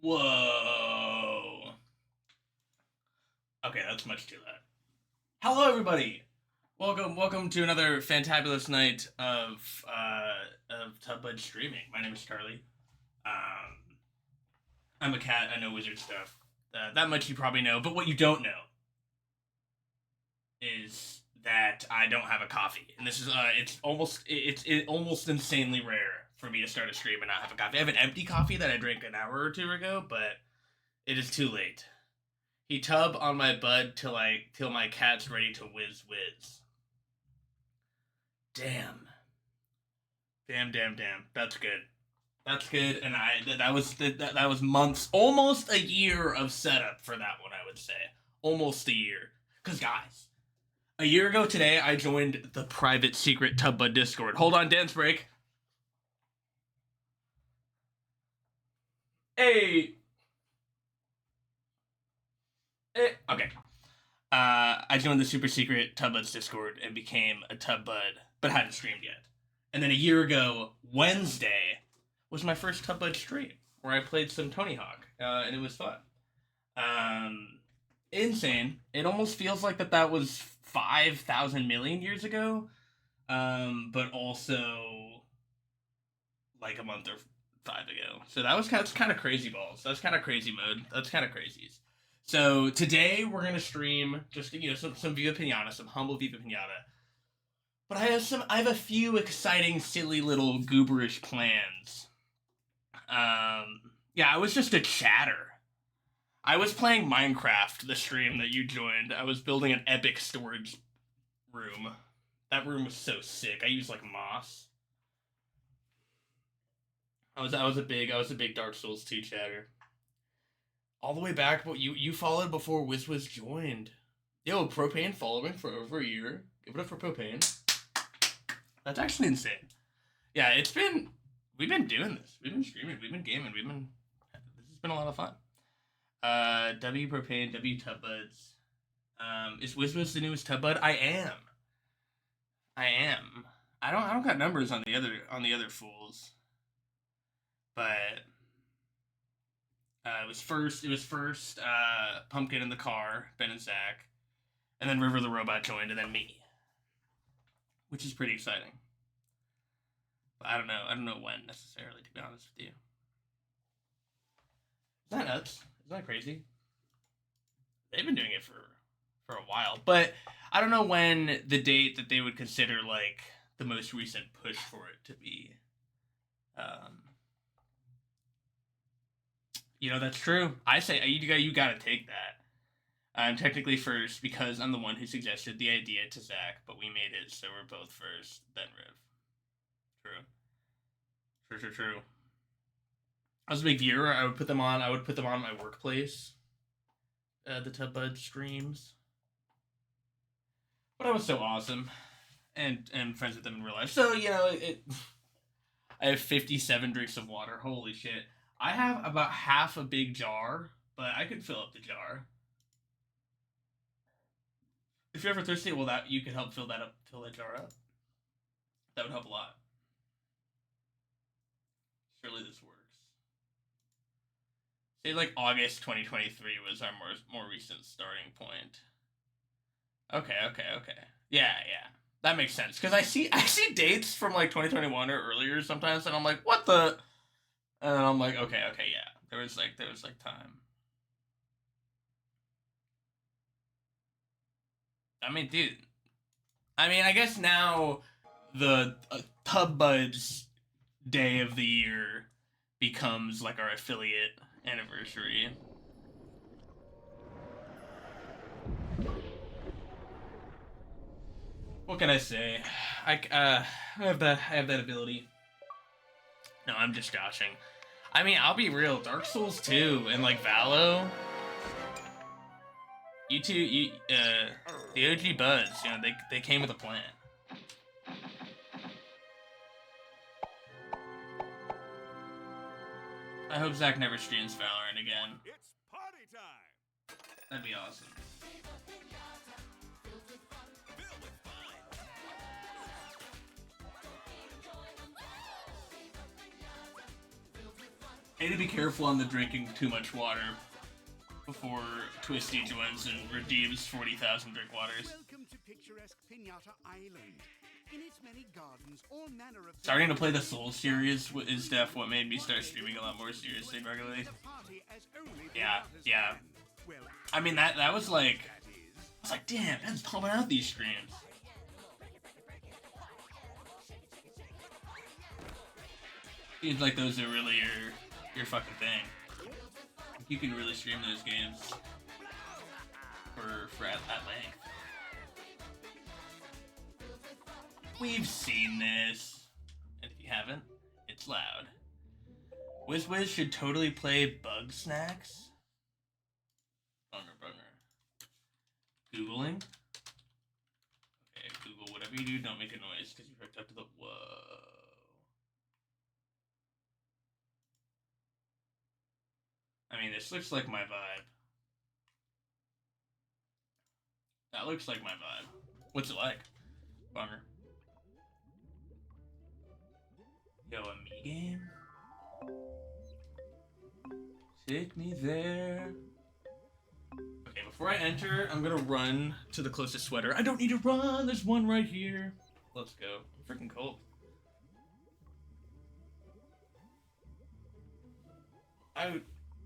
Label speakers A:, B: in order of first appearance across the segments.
A: Whoa. Okay, that's much too loud. Hello, everybody. Welcome to another fantabulous night of Tub Bud streaming. My name is Charlie. Um, I'm a cat. I know wizard stuff. That much you probably know. But what you don't know is that I don't have a coffee, and this is it's almost insanely rare for me to start a stream and not have a coffee. I have an empty coffee that I drank an hour or two ago, but it is too late. He tub on my bud till my cat's ready to whiz. Damn. Damn. That's good. That's good, and that was months, almost a year of setup for that one. I would say almost a year. Cause guys, a year ago today, I joined the private secret Tub Bud Discord. Hold on, dance break. Hey. Okay. I joined the super secret Tub Bud's Discord and became a Tub Bud, but hadn't streamed yet. And then a year ago, Wednesday, was my first Tub Bud stream, where I played some Tony Hawk, and it was fun. Insane. It almost feels like that was 5,000 million years ago, but also like a month or 5 ago. So that's kind of crazy balls. That's kind of crazy mode. That's kind of crazies. So today we're gonna stream just some Viva Pinata, some humble Viva Pinata. But I have a few exciting, silly little gooberish plans. Yeah, I was just a chatter. I was playing Minecraft, the stream that you joined. I was building an epic storage room. That room was so sick. I used like moss. I was a big Dark Souls 2 chatter. All the way back, but you followed before Wiz joined. Yo, Propane following for over a year. Give it up for Propane. That's actually insane. Yeah, we've been doing this. We've been streaming. We've been gaming. This has been a lot of fun. W Propane, W Tub Buds. Is Wiz the newest Tub Bud? I am. I don't got numbers on the other fools. But it was first Pumpkin in the car, Ben and Zach, and then River the Robot joined, and then me, which is pretty exciting. But I don't know when necessarily, to be honest with you. Is that nuts? Is that crazy? They've been doing it for a while, but I don't know when the date that they would consider like the most recent push for it to be. That's true. I say you gotta take that. I'm technically first because I'm the one who suggested the idea to Zach, but we made it, so we're both first, then Riv. True. I was a big viewer. I would put them on my workplace. The Tub Bud streams. But I was so awesome. And friends with them in real life. So, I have 57 drinks of water. Holy shit. I have about half a big jar, but I could fill up the jar. If you're ever thirsty, you could help fill that jar up. That would help a lot. Surely this works. Say like August 2023 was our more recent starting point. Okay. Yeah. That makes sense. Because I see dates from like 2021 or earlier sometimes, and I'm like, what the? And I'm like, okay, yeah. There was time. I mean, dude. I guess now the Tub Buds day of the year becomes like our affiliate anniversary. What can I say? I have that ability. No, I'm just joshing. I'll be real. Dark Souls 2 and like Valo. The OG Buds, they came with a plan. I hope Zach never streams Valorant again.
B: It's party time.
A: That'd be awesome. I need to be careful on the drinking too much water before Twisty joins and redeems 40,000 drink waters.
B: Welcome to picturesque Pinata Island. In its many gardens, all manner of
A: Starting to play the Soul series is def what made me start streaming a lot more seriously and regularly. Yeah. I mean that was like, I was like, damn, Ben's pumping out these streams. Seems like those are really your fucking thing. You can really stream those games for at length. We've seen this, and if you haven't, it's loud. Wiz should totally play Bug Snacks. Brunner. Googling. Okay, Google, whatever you do, don't make a noise because you hooked up to the. Whoa. I mean, this looks like my vibe. That looks like my vibe. What's it like? Bummer. Yo, a me game? Take me there. Okay, before I enter, I'm gonna run to the closest sweater. I don't need to run, there's one right here. Let's go. I'm freaking cold.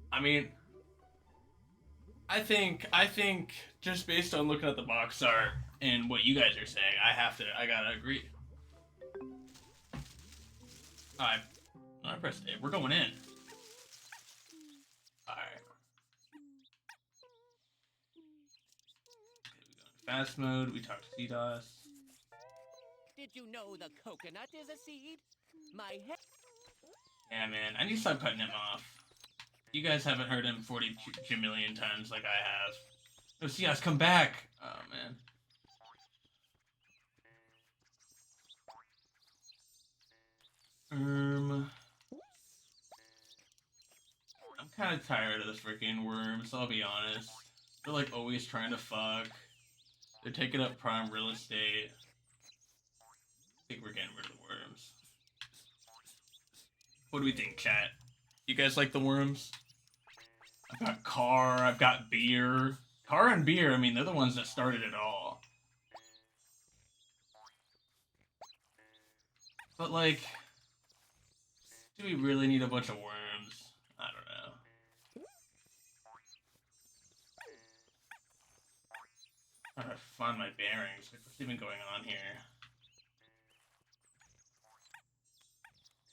A: I mean, I think just based on looking at the box art and what you guys are saying, I gotta agree. I pressed A. We're going in. Alright. Okay, we go into fast mode. We talk to CDOS.
C: Did you know the coconut is a seed? My head.
A: Yeah, man. I need to stop cutting him off. You guys haven't heard him 40 million times like I have. No, CDOS, come back! Oh, man. I'm kind of tired of the freaking worms, I'll be honest. They're like always trying to fuck. They're taking up prime real estate. I think we're getting rid of the worms. What do we think, chat? You guys like the worms? I've got car, I've got beer. Car and beer, I mean, they're the ones that started it all. But like, do we really need a bunch of worms? I don't know. I'm trying to find my bearings. Like, what's even going on here?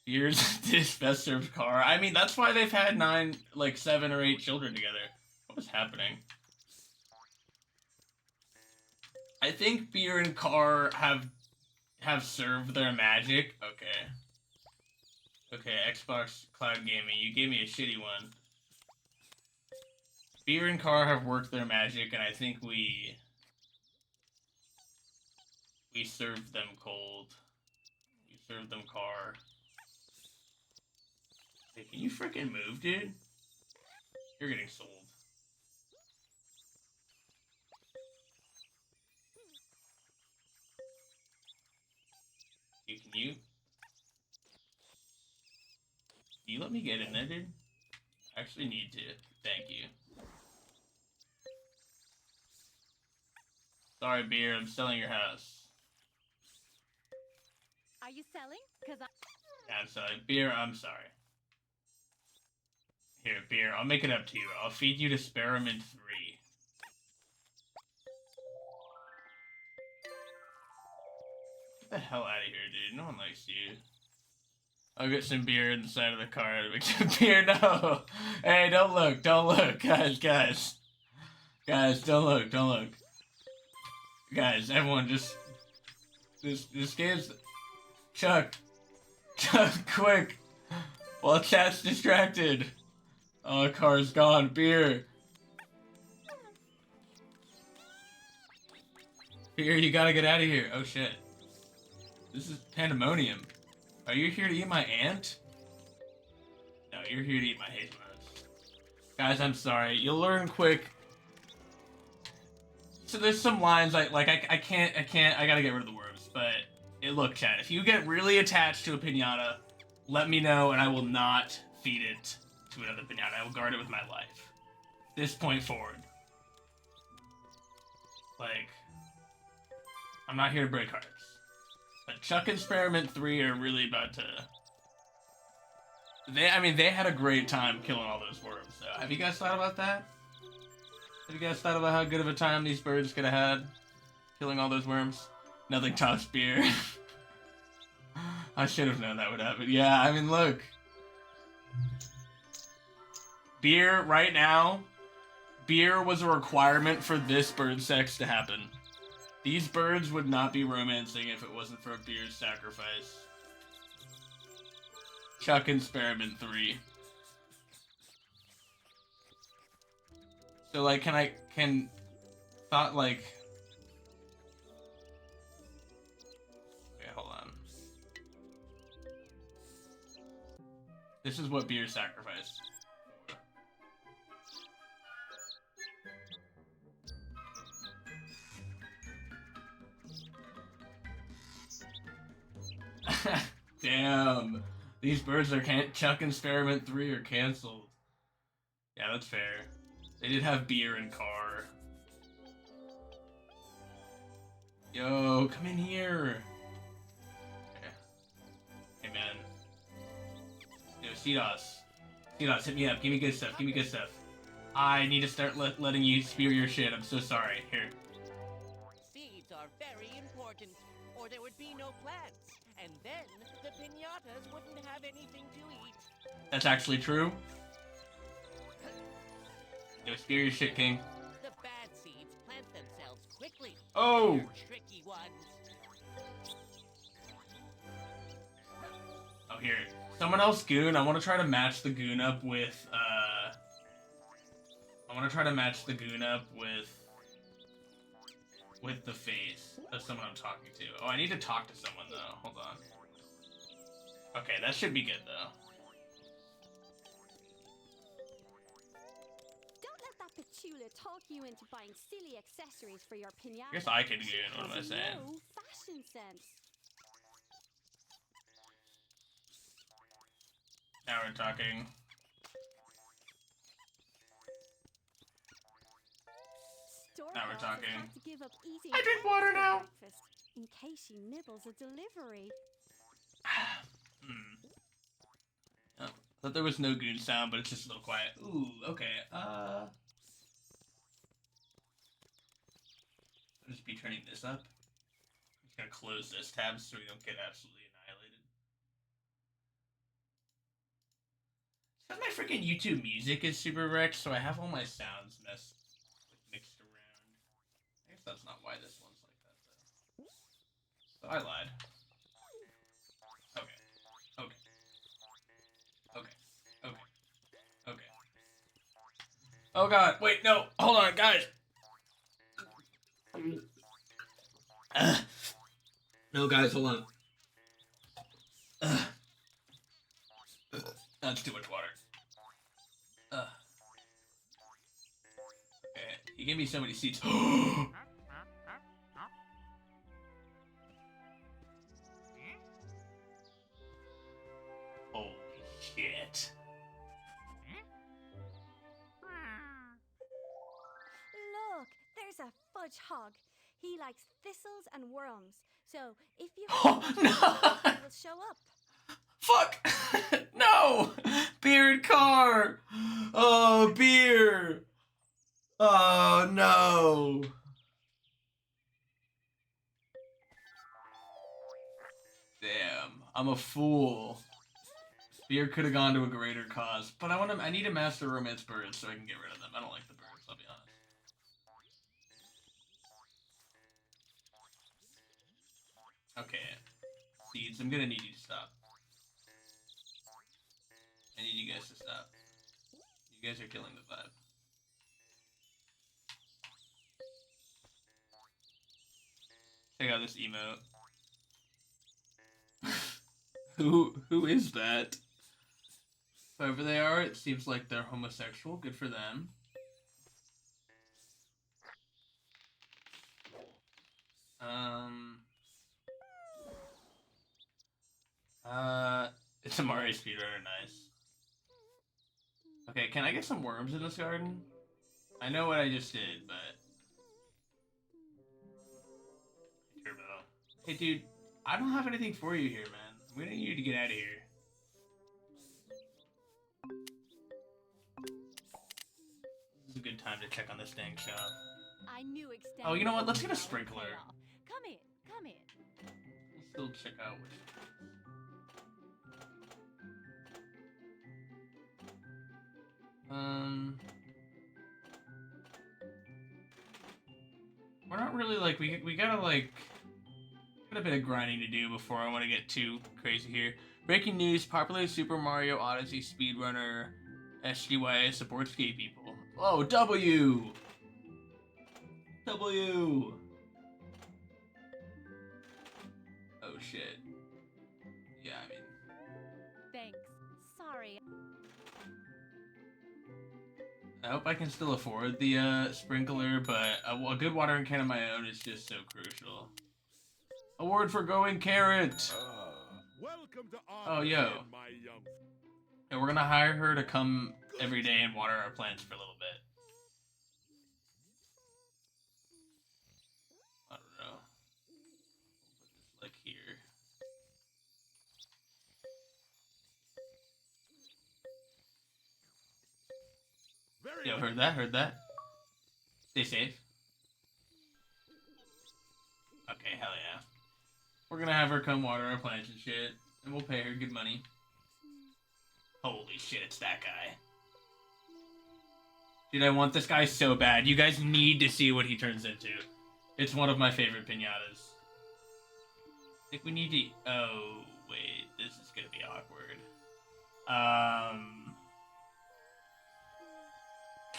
A: Beer's this best served car. I mean, that's why they've had 7 or 8 children together. What is happening? I think beer and car have served their magic. Okay. Okay, Xbox Cloud Gaming, you gave me a shitty one. Beer and car have worked their magic, and I think we served them cold. We served them car. Hey, can you freaking move, dude? You're getting sold. Can you let me get in there, dude? I actually need to. Thank you. Sorry, beer. I'm selling your house.
D: Are you selling? Cause
A: Yeah, I'm sorry. Beer, I'm sorry. Here, beer. I'll make it up to you. I'll feed you to Spearmint 3. Get the hell out of here, dude. No one likes you. I'll get some beer in the side of the car to make some beer. No! Hey, don't look. Don't look. Guys. Guys, don't look. Don't look. Guys, everyone just... This game's... Chuck, quick! While chat's distracted. Oh, car's gone. Beer. Beer, you gotta get out of here. Oh, shit. This is pandemonium. Are you here to eat my aunt? No, you're here to eat my hazelnuts. Guys, I'm sorry. You'll learn quick. So there's some lines I can't, I gotta get rid of the worms, but... Look, chat, if you get really attached to a pinata, let me know and I will not feed it to another pinata. I will guard it with my life. This point forward. Like, I'm not here to break hearts. But Chuck Experiment 3 are really about to... They had a great time killing all those worms, though. Have you guys thought about that? Have you guys thought about how good of a time these birds could have had killing all those worms? Nothing tops beer. I should have known that would happen. Yeah, I mean, look. Beer, right now, beer was a requirement for this bird sex to happen. These birds would not be romancing if it wasn't for a beer's sacrifice. Chuck Experiment 3. So, like, like... Okay, hold on. This is what beer sacrificed. Damn. These birds are Chuck Experiment 3 are canceled. Yeah, that's fair. They did have beer and car. Yo, come in here. Okay. Hey, man. Yo, CDOS. CDOS, hit me up. Give me good stuff. Give me good stuff. I need to start letting you spew your shit. I'm so sorry. Here.
C: Seeds are very important, or there would be no plants. And then the pinatas wouldn't have anything to eat.
A: That's actually true. Yo, spew your shit, King.
C: The bad seeds plant themselves quickly.
A: Oh!
C: They're tricky ones.
A: Oh, here. Someone else goon. I want to try to match the goon up with, with the face of someone I'm talking to. Oh, I need to talk to someone, though. Hold on. Okay, that should be good, though.
D: Don't let that patchoula talk you into buying silly accessories for your pinata.
A: I guess I can goon. What am I saying?
D: No fashion sense.
A: Now we're talking. Now we're talking.
D: Have to give up eating
A: I drink water
D: for
A: now.
D: breakfast in case she nibbles a delivery.
A: Oh, thought there was no goon sound, but it's just a little quiet. Ooh, okay. I'll just be turning this up. I'm just gonna close this tab so we don't get absolutely annihilated. Because my freaking YouTube music is super wrecked, so I have all my sounds mixed around. I guess that's not why this one's like that, though. So I lied. Okay. Okay. Okay. Okay. Okay. Oh god, wait, no! Hold on, guys! No, guys, hold on. That's too much water. Okay, you gave me so many seats. Holy shit.
D: Look, there's a fudge hog. He likes thistles and worms. So if you
A: Oh, no!
D: he will show up.
A: Fuck! No! Beer and car! Oh, beer! Oh, no! Damn, I'm a fool. Beer could have gone to a greater cause, but I need to master romance birds so I can get rid of them. I don't like the birds, I'll be honest. Okay. Seeds, I'm gonna need you to stop. I need you guys to stop. You guys are killing the vibe. Check out this emote. Who is that? Whoever they are, it seems like they're homosexual. Good for them. It's a Mario speedrunner, nice. Okay, can I get some worms in this garden? I know what I just did, but... Turbo. Hey, dude, I don't have anything for you here, man. We need you to get out of here. This is a good time to check on this dang shop.
D: I knew extending.
A: Oh, you know what? Let's get a
D: would pay
A: sprinkler.
D: off. Come in, come in.
A: Let's still check out which... We're not really, like, we gotta, like... Got a bit of grinding to do before I want to get too crazy here. Breaking news, popular Super Mario Odyssey speedrunner SGY supports gay people. Oh, W! W! Oh, shit. Yeah, I mean...
D: Thanks. Sorry.
A: I hope I can still afford the sprinkler, but a good watering can of my own is just so crucial. Award for going carrot!
B: Welcome to
A: Oh, yo.
B: my young.
A: And we're gonna hire her to come every day and water our plants for a little bit. I don't know. We'll put this, like, here.
B: Very
A: Yo, heard that? Heard that? Stay safe. Okay, hell yeah. We're gonna have her come water our plants and shit, and we'll pay her good money. Holy shit, it's that guy. Dude, I want this guy so bad. You guys need to see what he turns into. It's one of my favorite pinatas. I think we need to... Oh, wait. This is gonna be awkward.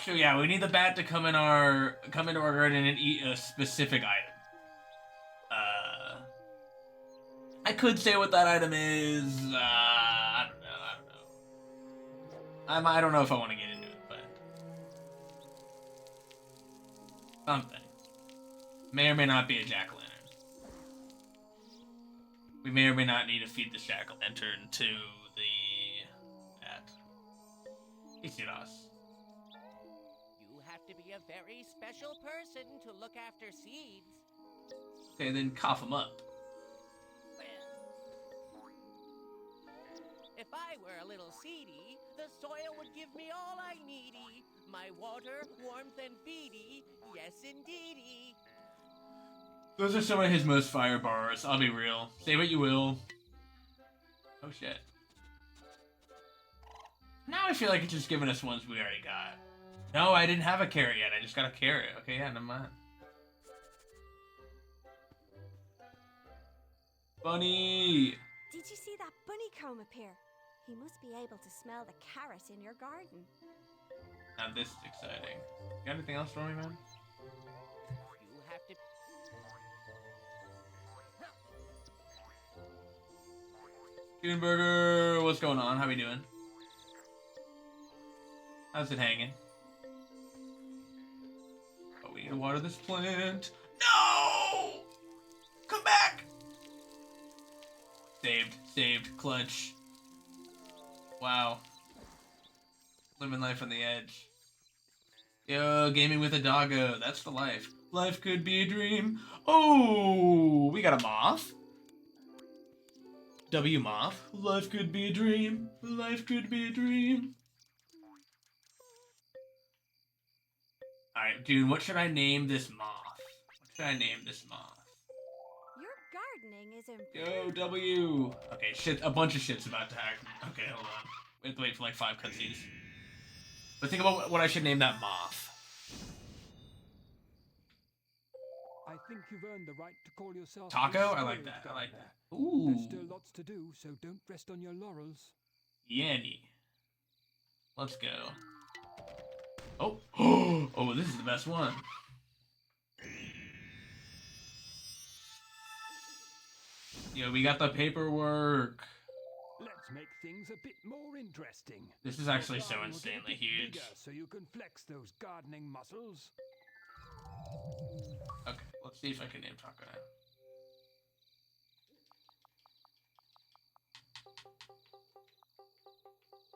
A: So yeah, we need the bat to come into our garden and eat a specific item. I could say what that item is. I don't know. I don't know if I want to get into it, but something may or may not be a jack-o'-lantern. We may or may not need to feed the jack-o'-lantern to the bat. It's us.
C: You have to be a very special person to look after seeds.
A: Okay, then cough them up.
C: If I were a little seedy, the soil would give me all I needy. My water, warmth, and feedy. Yes, indeedy.
A: Those are some of his most fire bars, I'll be real. Say what you will. Oh shit. Now I feel like it's just giving us ones we already got. No, I didn't have a carrot yet, I just got a carrot. Okay, yeah, never mind. Bunny!
D: Did you see that bunny comb appear? He must be able to smell the carrot in your garden.
A: Now this is exciting. You got anything else for me, man?
C: You have to...
A: Coonburger, what's going on? How we doing? How's it hanging? Oh, we need to water this plant. No! Come back! Saved, clutch. Wow. Living life on the edge. Yo, gaming with a doggo. That's the life. Life could be a dream. Oh, we got a moth. W moth. Life could be a dream. Life could be a dream. Alright, dude, what should I name this moth? What should I name this moth?
D: Your gardening is
A: Yo,
D: improved.
A: W. Okay, shit, a bunch of shit's about to happen. Okay, hold on. We have to wait for like 5 cutscenes. But think about what I should name that moth.
E: I think you've earned the right to call yourself
A: Taco?
E: a
A: I like
E: spoiled
A: that. I like
E: gardener.
A: that. Ooh.
E: There's still lots to do, so don't rest on your laurels.
A: Yanny. Let's go. Oh. Oh, this is the best one. Yo, we got the paperwork.
E: Let's make things a bit more interesting.
A: This is actually
E: Your
A: so
E: garden will get a
A: insanely
E: bit
A: huge.
E: bigger, so you can flex those gardening muscles.
A: Okay, let's see if I can name Taco now.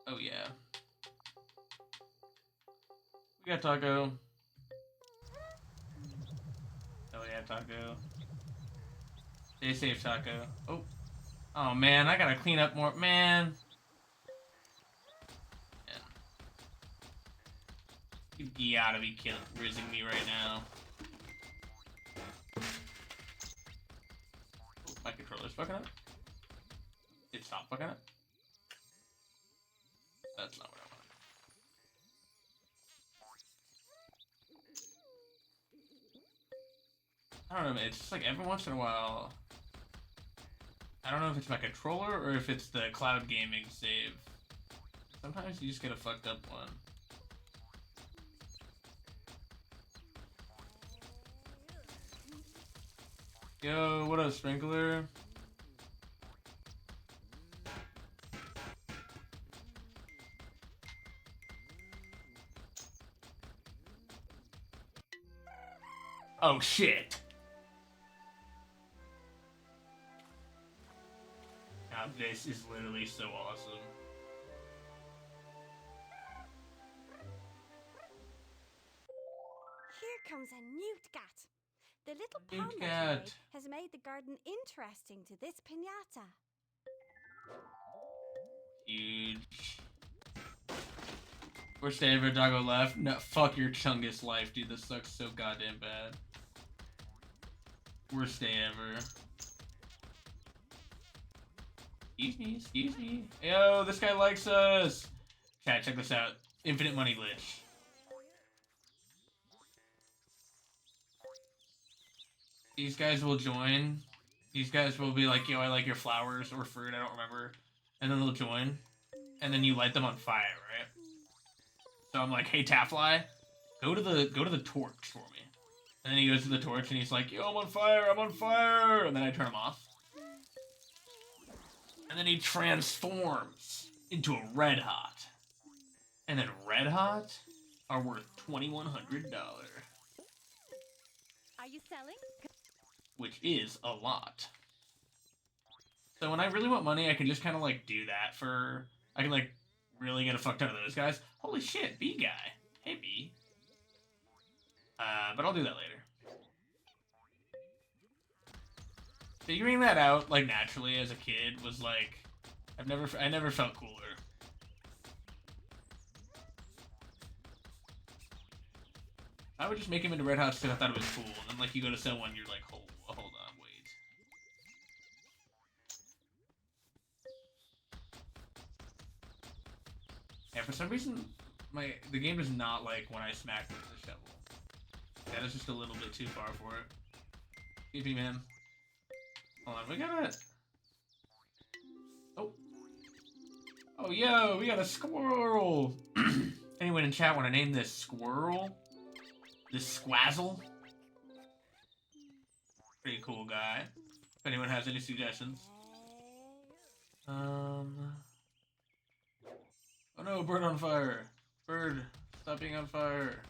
A: Oh, yeah. We got Taco. Hell yeah, Taco. Stay safe, Taco. Oh. Oh, man, I gotta clean up more. Man. You gotta be kidding, rizzing me right now. Oh, my controller's fucking up. It stopped fucking up. That's not what I want. I don't know, it's just like every once in a while. I don't know if it's my controller or if it's the cloud gaming save. Sometimes you just get a fucked up one. Yo, what up, Sprinkler? Oh shit! Now this is literally so awesome.
D: Here comes a newtgat. The little
A: Newtgat.
D: pomegranate tray has made the garden interesting to this pinata.
A: Huge. Worst day ever, doggo left. No, fuck your Chungus life, dude. This sucks so goddamn bad. Worst day ever. Excuse me, excuse me. Yo, this guy likes us. Chat, check this out. Infinite money glitch. These guys will join. These guys will be like, yo, I like your flowers or fruit, I don't remember. And then they'll join. And then you light them on fire, right? So I'm like, hey, Taffly, go to the torch for me. And then he goes to the torch and he's like, yo, I'm on fire, I'm on fire. And then I turn him off. And then he transforms into a red hot. And then red hot are worth $2,100.
D: Are you selling?
A: Which is a lot. So when I really want money, I can just kind of like do that for... I can like really get a fuck ton of those guys. Holy shit, B guy. Hey, B. But I'll do that later. Figuring that out, like, naturally as a kid was like... I never felt cooler. I would just make him into red hots because I thought it was cool. And then, like, you go to sell one, you're like, hold on, wait. Yeah, for some reason, the game does not like when I smack with the shovel. That is just a little bit too far for it. GP, man. Hold on, we got it. Oh. Oh, yo, we got a squirrel. Anyone in chat want to name this squirrel? This Squazzle? Pretty cool guy. If anyone has any suggestions. Oh no, bird on fire. Bird, stop being on fire.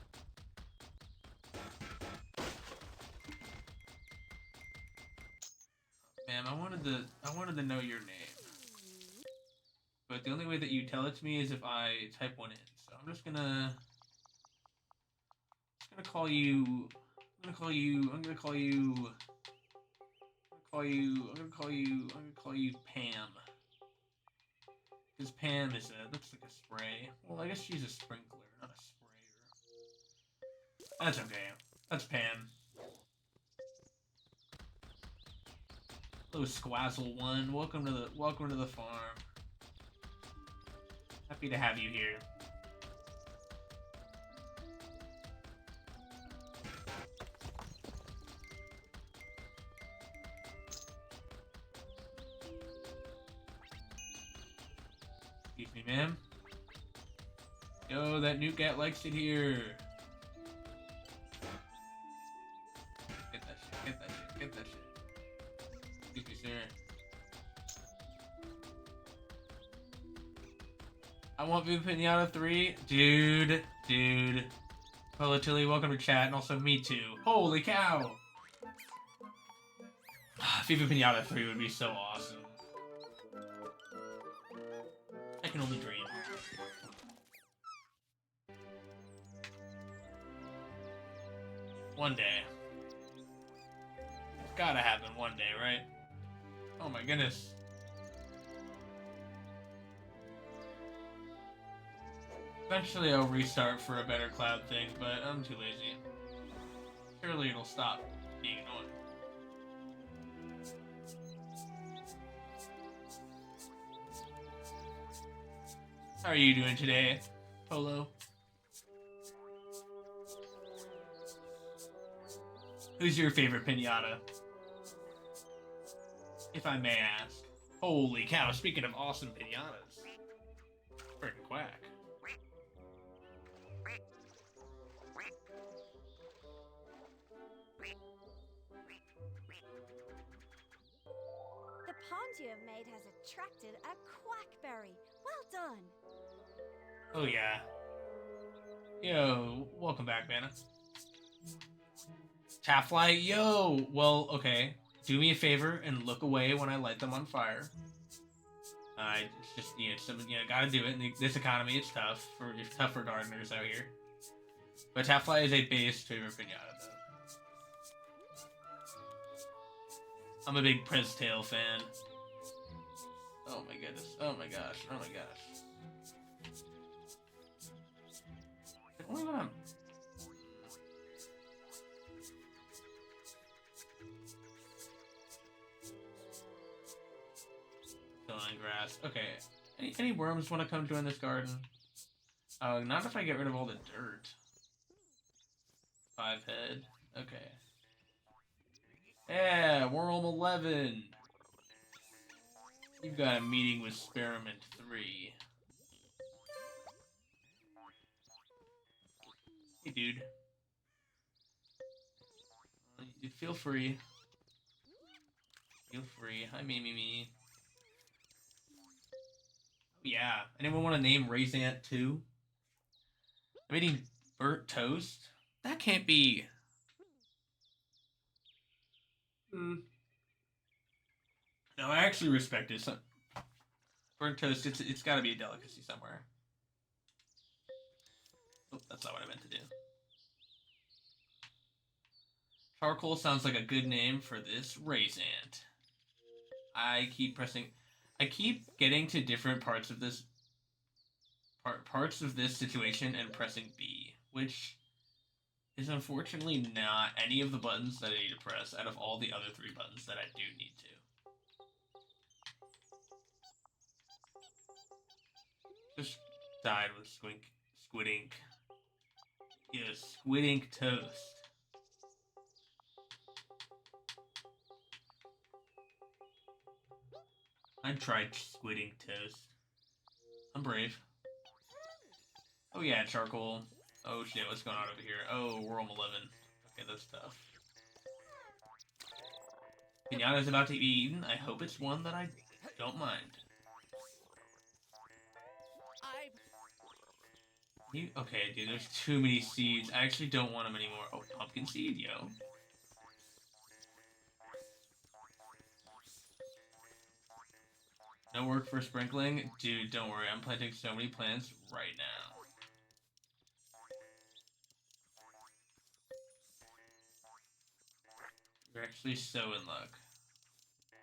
A: Ma'am, I wanted to know your name. But the only way that you tell it to me is if I type one in. So I'm just gonna call you Pam. Because Pam looks like a spray. Well, I guess she's a sprinkler, not a sprayer. That's okay. That's Pam. Hello, Squazzle1. Welcome to the farm. Happy to have you here. Excuse me, ma'am. Yo, that Newtgat likes it here. Get that shit, get that shit, get that shit. Excuse me, sir. I want Viva Pinata 3. Dude. Polatilli, welcome to chat, and also me too. Holy cow! Viva Pinata 3 would be so awesome. I can only dream. One day. It's gotta happen one day, right? Oh my goodness. Eventually I'll restart for a better cloud thing, but I'm too lazy. Surely it'll stop being annoying. How are you doing today, Polo? Who's your favorite pinata? If I may ask. Holy cow, speaking of awesome pinatas. Frickin' quack.
D: The pond you have made has attracted a quackberry. Well done.
A: Oh yeah. Yo, welcome back, Vanna. Taffly, yo! Well, okay. Do me a favor and look away when I light them on fire. It's just, gotta do it. In this economy, it's tough. It's tough for gardeners out here. But Taffly is a base favorite pinata, though. I'm a big Prez Tail fan. Oh my goodness. Oh my gosh. Oh my gosh. Only when I'm... Still on grass. Okay. Any worms want to come join this garden? Not if I get rid of all the dirt. 5 head. Okay. Yeah, worm 11. You've got a meeting with Experiment 3. Hey, dude. You feel free. Feel free. Hi, me. Yeah. Anyone want to name Raisant 2? I'm eating burnt toast? That can't be... No, I actually respect it. Burnt toast, it's got to be a delicacy somewhere. Oh, that's not what I meant to do. Charcoal sounds like a good name for this Raisant. I keep getting to different parts of this situation and pressing B, which is unfortunately not any of the buttons that I need to press out of all the other 3 buttons that I do need to. Just died with squid ink. Yeah, squid ink toast. I tried squid ink toast. I'm brave. Oh yeah, charcoal. Oh shit, what's going on over here? Oh, worm 11. Okay, that's tough. Pinata is about to be eaten. I hope it's one that I don't mind. Okay, dude, there's too many seeds. I actually don't want them anymore. Oh, pumpkin seed, yo. No work for sprinkling? Dude, don't worry. I'm planting so many plants right now. You're actually so in luck. Okay,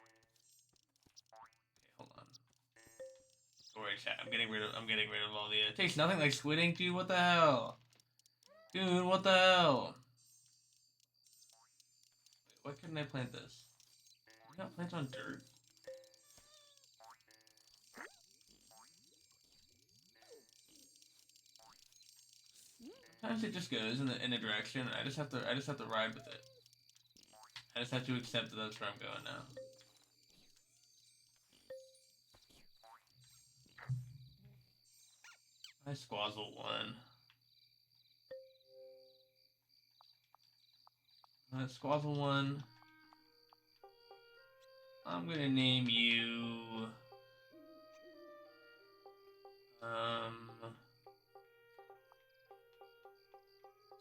A: hold on. Sorry, chat. I'm getting rid of all the... It tastes nothing like squid ink, dude. What the hell? Dude, what the hell? Wait, why couldn't I plant this? You got plants on dirt? Sometimes it just goes in a direction, and I just have to ride with it. I just have to accept that that's where I'm going now. I squazzle 1. Squazzle 1. I'm gonna name you...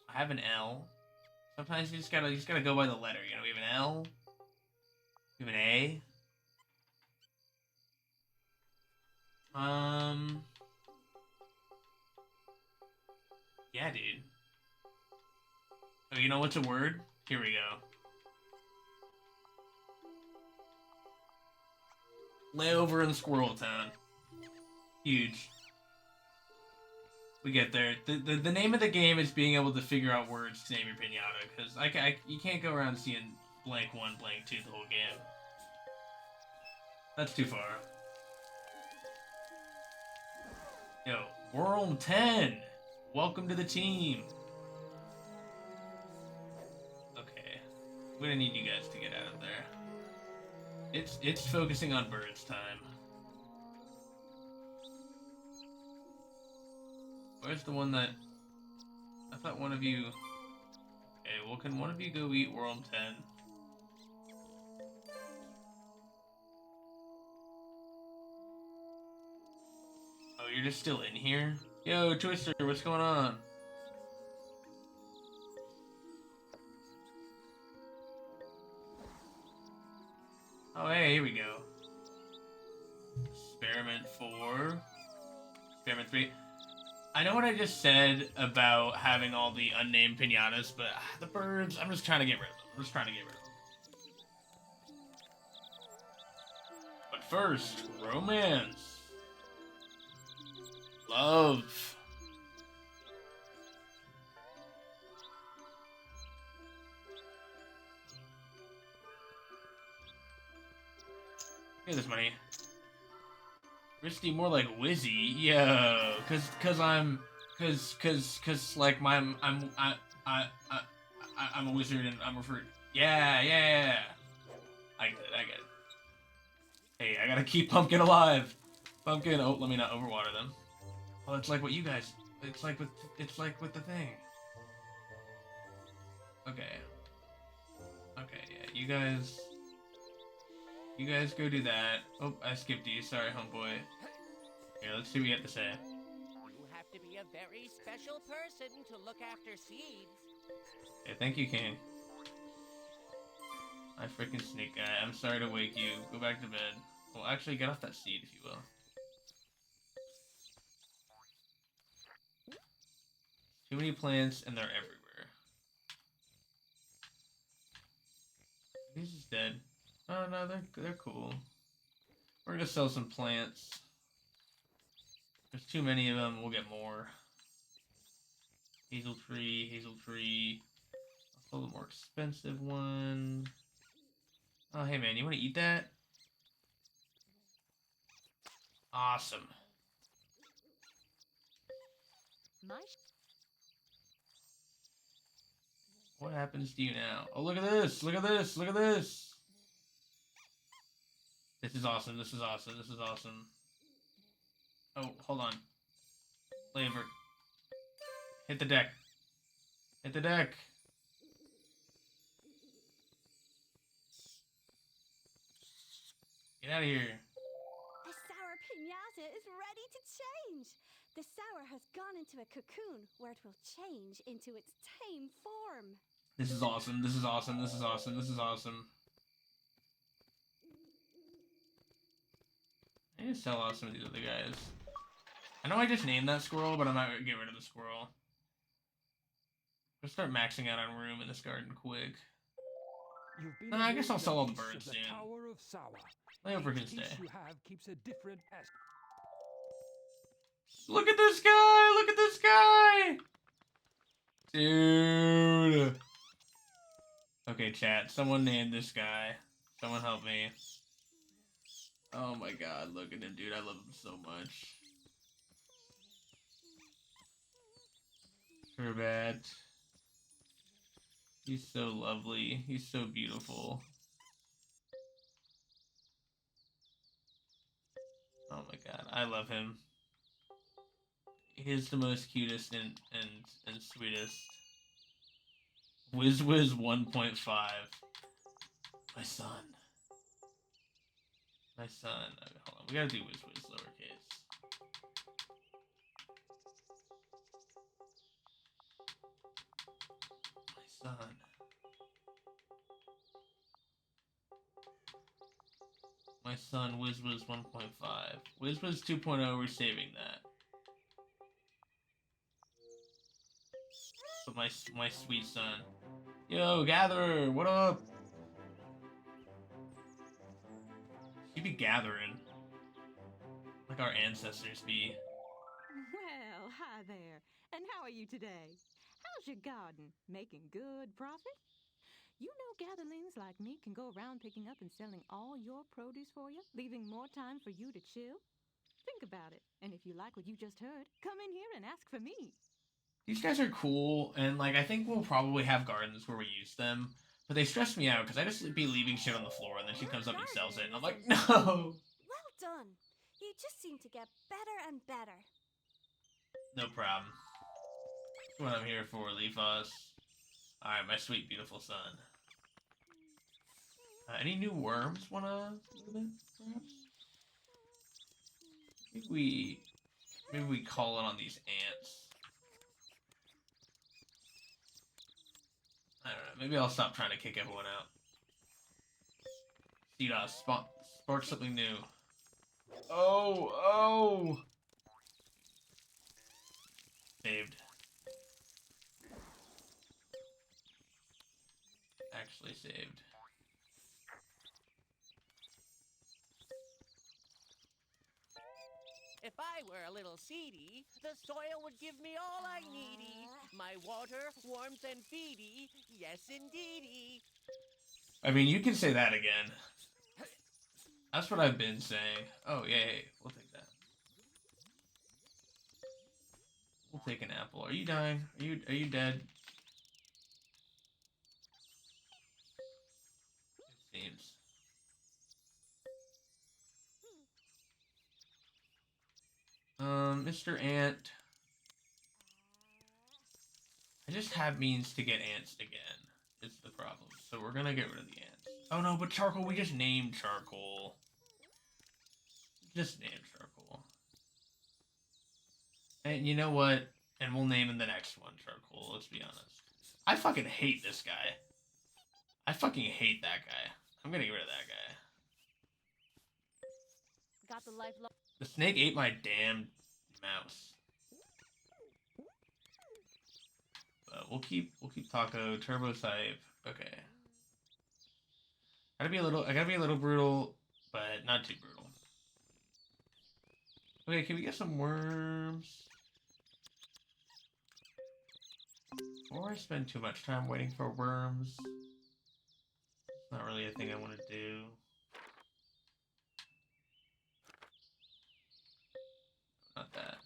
A: I have an L. Sometimes you just gotta go by the letter, you know? We have an L. We have an A. Yeah, dude. Oh, you know what's a word? Here we go. Layover in Squirrel Town. Huge. We get there. The name of the game is being able to figure out words to name your pinata, because you can't go around seeing blank 1, blank 2 the whole game. That's too far. Yo, World 10! Welcome to the team! Okay. We don't need you guys to get out of there. It's focusing on birds time. Where's the one that... I thought one of you... Okay, well, can one of you go eat World 10? Oh, you're just still in here? Yo, Twister, what's going on? Oh, hey, here we go. Experiment 4. Experiment 3. I know what I just said about having all the unnamed pinatas, but the birds, I'm just trying to get rid of them. I'm just trying to get rid of them. But first, romance. Love. Look at this money. Risky, more like Wizzy, yo, cause I'm like I'm a wizard and I'm referred. Yeah. I get it. Hey, I gotta keep Pumpkin alive. Pumpkin, oh, let me not overwater them. Well, it's like what you guys. It's like with the thing. Okay, yeah, you guys go do that. Oh, I skipped you. Sorry, homeboy. Here, let's see what you have to say.
C: You have to be a very special person to look after seeds.
A: Yeah, thank you, King. I freaking snake guy. I'm sorry to wake you. Go back to bed. Well, actually, get off that seed, if you will. Too many plants, and they're everywhere. He's just dead. Oh no, they're cool. We're gonna sell some plants. There's too many of them. We'll get more. Hazel tree. I'll sell the more expensive one. Oh hey man, you want to eat that? Awesome. What happens to you now? Oh, look at this! Look at this! Look at this! This is awesome. This is awesome. This is awesome. Oh, hold on. Flavor. Hit the deck. Hit the deck. Get out of here.
D: The sour pinata is ready to change. The sour has gone into a cocoon where it will change into its tame form.
A: This is awesome. This is awesome. This is awesome. This is awesome. I need to sell off some of these other guys. I know I just named that squirrel, but I'm not gonna get rid of the squirrel. Let's start maxing out on room in this garden quick. I guess I'll sell all the birds soon. Layover can stay. Look at this guy! Look at this guy! Dude! Okay, chat. Someone name this guy. Someone help me. Oh my god, look at him, dude. I love him so much. Turbat. He's so lovely. He's so beautiful. Oh my god, I love him. He's the most cutest and sweetest. Wiz 1.5. My son. My son. Okay, hold on. We gotta do Wiz lowercase. My son. My son, Wiz 1.5. Wiz 2.0, we're saving that. But my sweet son. Yo, Gatherer, what up? You be gathering. Like our ancestors be.
F: Well, hi there. And how are you today? How's your garden? Making good profit? You know gatherlings like me can go around picking up and selling all your produce for you, leaving more time for you to chill? Think about it. And if you like what you just heard, come in here and ask for me.
A: These guys are cool, and like I think we'll probably have gardens where we use them. But they stress me out because I just be leaving shit on the floor and then she
D: Your
A: comes up and sells it, and I'm like,
D: garden is
A: no!
D: Well done. You just seem to get better and better.
A: No problem. That's what I'm here for, Leafos. Alright, my sweet, beautiful son. Any new worms wanna move in, perhaps? Maybe we call it on these ants. I don't know, maybe I'll stop trying to kick everyone out. Cedar, spark something new. Oh! Saved. Actually saved.
C: If I were a little seedy, the soil would give me all I needy. My water, warmth, and feedy. Yes, indeedy.
A: I mean, you can say that again. That's what I've been saying. Oh, yay. We'll take that. We'll take an apple. Are you dying? Are you dead? It seems. Mr. Ant. I just have means to get ants again. It's the problem. So we're gonna get rid of the ants. Oh no, but charcoal, we just named charcoal. Just named charcoal. And you know what? And we'll name in the next one charcoal, let's be honest. I fucking hate this guy. I fucking hate that guy. I'm gonna get rid of that guy.
F: Got the lifelong.
A: The snake ate my damn mouse. But we'll keep Taco, Turbo Type. Okay. I gotta be a little brutal, but not too brutal. Okay, can we get some worms? Before I spend too much time waiting for worms. It's not really a thing I want to do. Not that.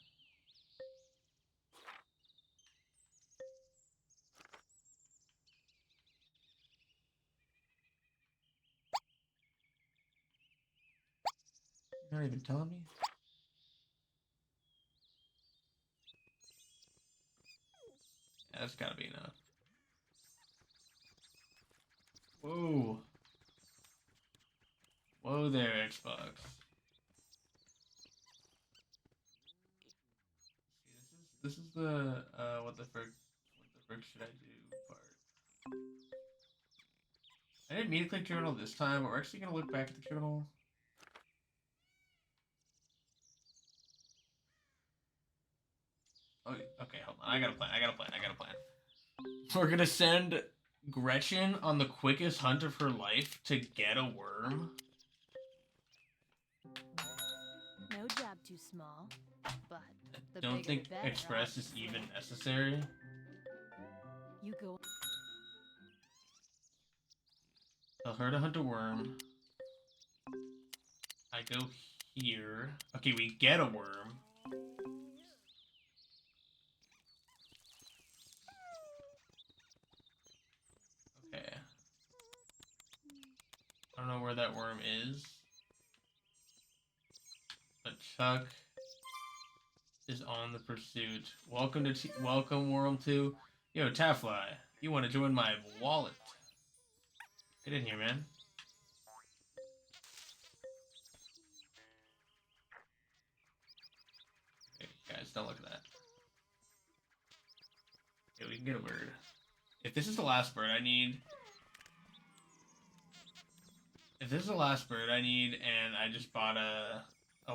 A: You're not even telling me? Yeah, that's gotta be enough. Whoa. Whoa there, Xbox. This is the what the frick should I do part. I didn't mean to click journal this time, but we're actually gonna look back at the journal. Oh, okay, hold on. I got a plan. We're gonna send Gretchen on the quickest hunt of her life to get a worm.
F: No job too small, but the
A: Don't
F: bigger
A: think
F: the better,
A: Express is even necessary.
F: You go.
A: Tell her to hunt a worm. I go here. Okay, we get a worm. Okay. I don't know where that worm is. But Chuck is on the pursuit. Welcome Worm 2. Yo, Taffly, you want to join my wallet? Get in here, man. Okay, guys, don't look at that. Okay, we can get a bird. If this is the last bird I need... If this is the last bird I need, and I just bought a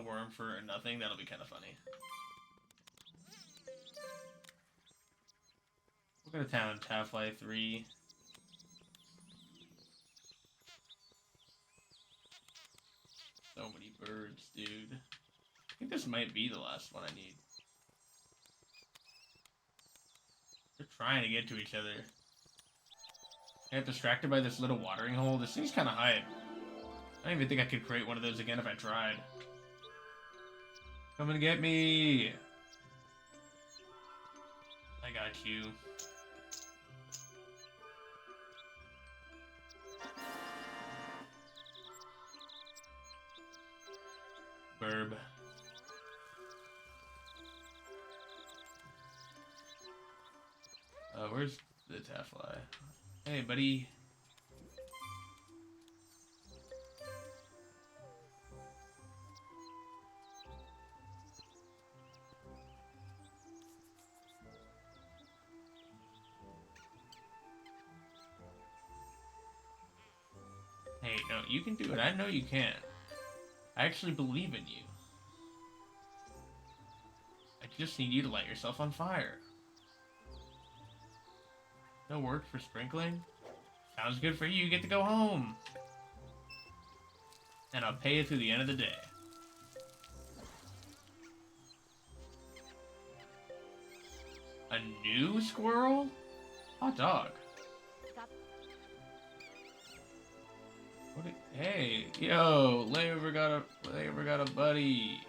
A: worm for nothing, that'll be kind of funny. We'll go to town, Taffly 3. so many birds, dude. I think this might be the last one I need. They're trying to get to each other. I got distracted by this little watering hole. This thing's kind of hype. I don't even think I could create one of those again if I tried. Come and get me! I got you. Burb. Where's the Taffly? Hey, buddy. Hey, no, you can do it. I know you can. I actually believe in you. I just need you to light yourself on fire. No work for sprinkling? Sounds good for you. You get to go home. And I'll pay you through the end of the day. A new squirrel? Hot dog. What? Hey, yo, Layover got a buddy.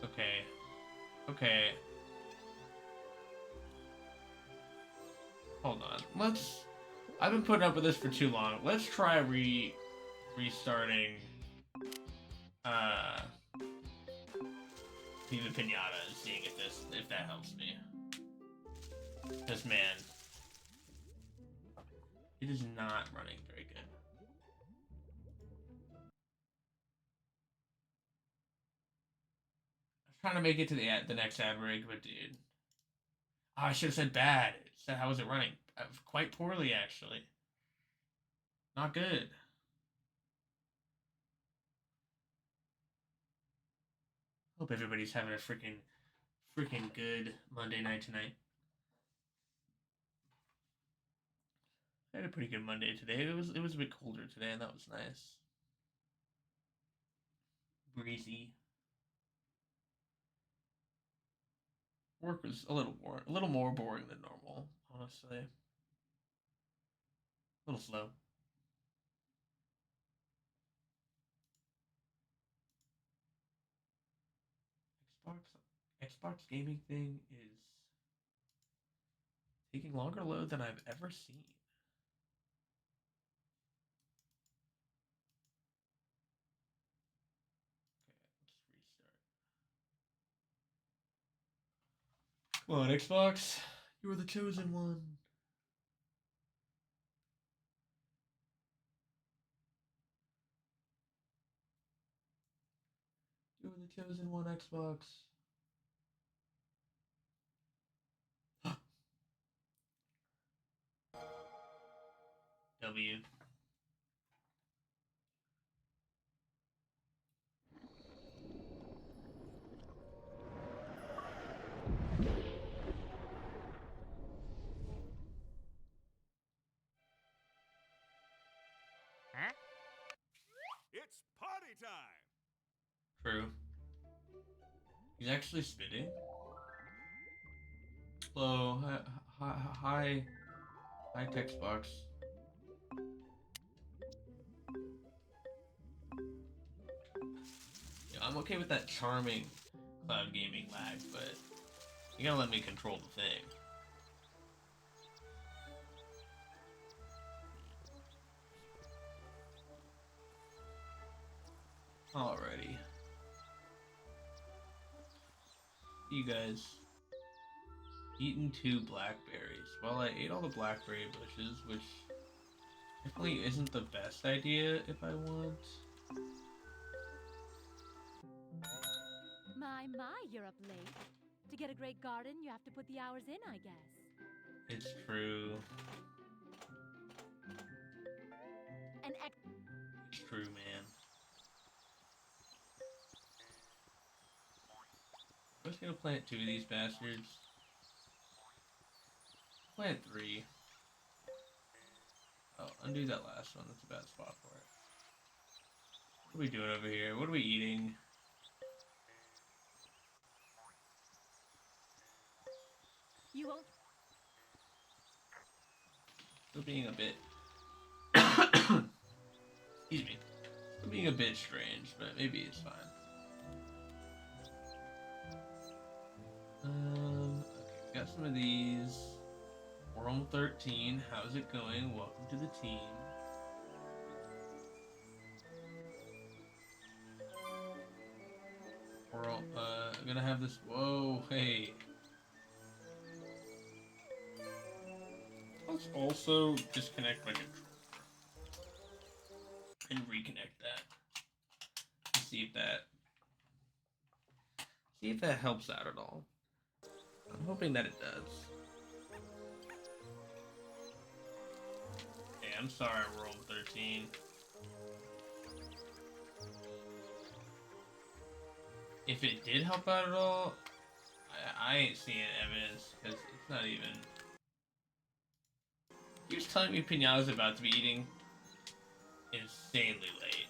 A: Okay. Okay. Hold on. I've been putting up with this for too long. Let's try restarting Viva Pinata and seeing if that helps me. Cause man, it is not running very good. I was trying to make it to the next ad break, but dude. Oh, I should have said bad. It said how was it running? Quite poorly, actually. Not good. Hope everybody's having a freaking good Monday night tonight. I had a pretty good Monday today. It was a bit colder today, and that was nice. Breezy. Work was a little more boring than normal, honestly. A little slow. Xbox gaming thing is taking longer to load than I've ever seen. Okay, let's restart. Come on, Xbox. You are the chosen one. You are the chosen one, Xbox. W.
B: It's party time!
A: True. He's actually spitting. Hello, hi, text box. Yeah, I'm okay with that charming cloud gaming lag, but you gotta let me control the thing. Alrighty. You guys. Eaten 2 blackberries. Well, I ate all the blackberry bushes, which definitely isn't the best idea if I want.
D: My, you're up late. To get a great garden, you have to put the hours in, I guess.
A: It's true. It's true, man. I'm just gonna plant 2 of these bastards. Plant 3. Oh. undo that last one. That's a bad spot for it. What are we doing over here? What are we eating?
F: You won't.
A: Still being a bit... Excuse me. Still being a bit strange, but maybe it's fine. Okay, got some of these. World 13, how's it going? Welcome to the team. World, I'm gonna have this. Whoa, hey. Let's also disconnect my controller and reconnect that. See if that helps out at all. I'm hoping that it does. Hey, I'm sorry, World 13. If it did help out at all, I ain't seeing evidence because it's not even. He was telling me Pinata's about to be eating insanely late.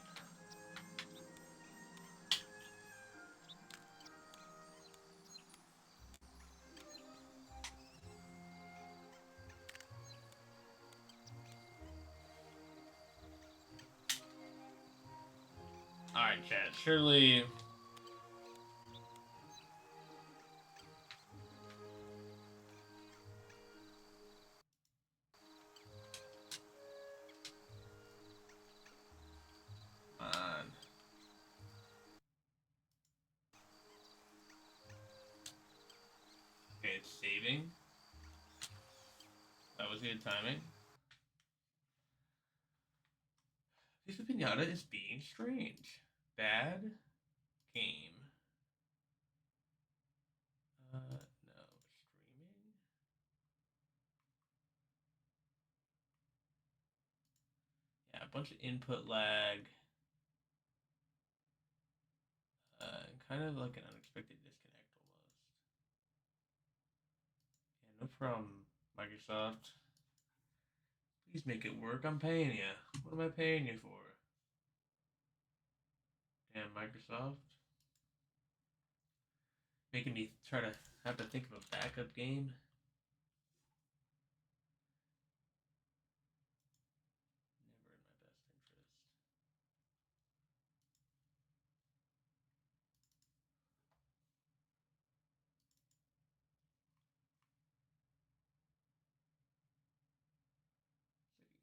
A: Alright, chat. Surely. Come on. Okay, it's saving. That was good timing. Viva Pinata is being strange. Bad game. No. Streaming? Yeah, a bunch of input lag. Kind of like an unexpected disconnect almost. Yeah, no problem, Microsoft. Please make it work. I'm paying you. What am I paying you for? Damn, Microsoft. Making me try to have to think of a backup game. Never in my best interest.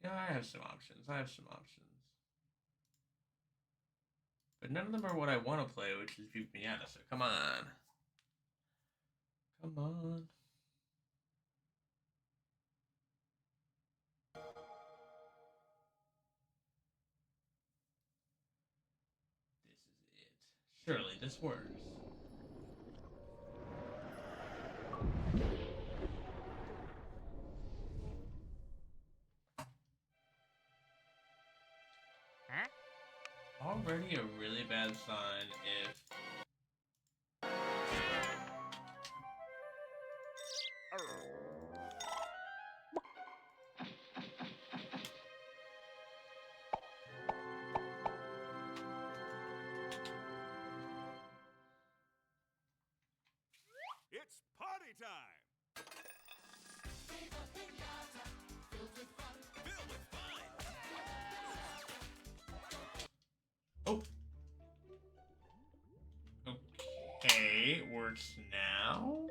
A: Yeah, I have some options. But none of them are what I want to play, which is Viva Pinata, so come on. Come on. This is it. Surely this works.
C: Huh?
A: Already a really bad sign if...
B: It's party time!
A: Oh. Okay, works now?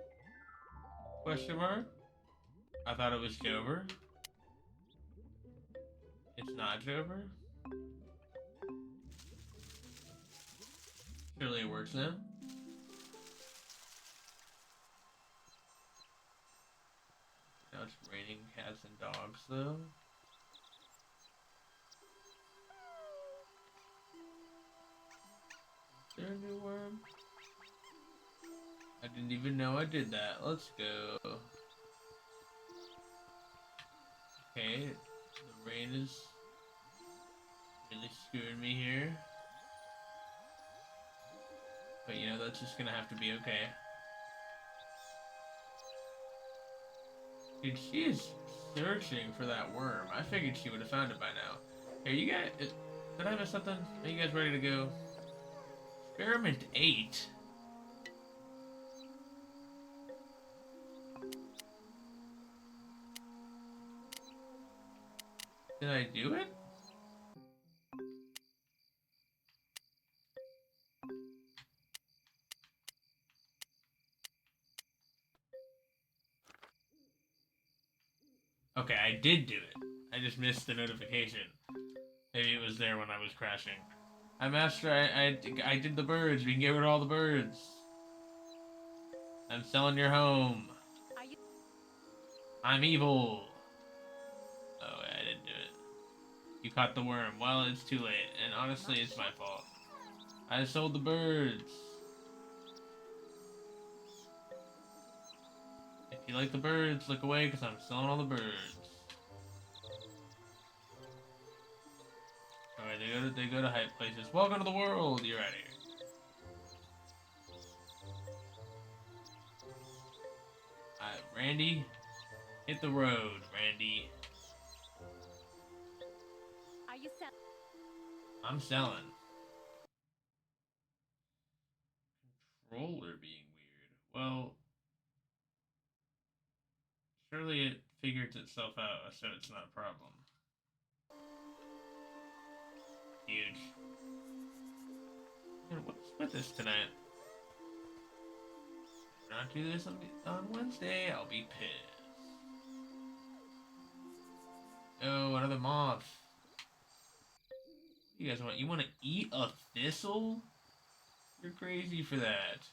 A: Question mark? I thought it was Jover. It's not Jover? Surely it works now? Now it's raining cats and dogs, though. Is there a new worm? I didn't even know I did that. Let's go. Okay, the rain is really screwing me here. But you know, that's just gonna have to be okay. Dude, she is searching for that worm. I figured she would have found it by now. Here, you guys... Did I miss something? Are you guys ready to go? Experiment 8? Did I do it? Okay, I did do it. I just missed the notification. Maybe it was there when I was crashing. Hi, Master. I did the birds. We can get rid of all the birds. I'm selling your home.
D: Are you?
A: I'm evil. Oh, I didn't do it. You caught the worm. Well, it's too late. And honestly, it's my fault. I sold the birds. If you like the birds, look away because I'm selling all the birds. Alright, they go to hype places. Welcome to the world. You're out of here. Randy, hit the road, Randy.
D: Are you selling?
A: I'm selling. Controller being weird. Well, surely it figures itself out, so it's not a problem. Huge. Man, what's with this tonight? If I not do this on Wednesday, I'll be pissed. Oh, another moth. You guys want? You want to eat a thistle? You're crazy for that.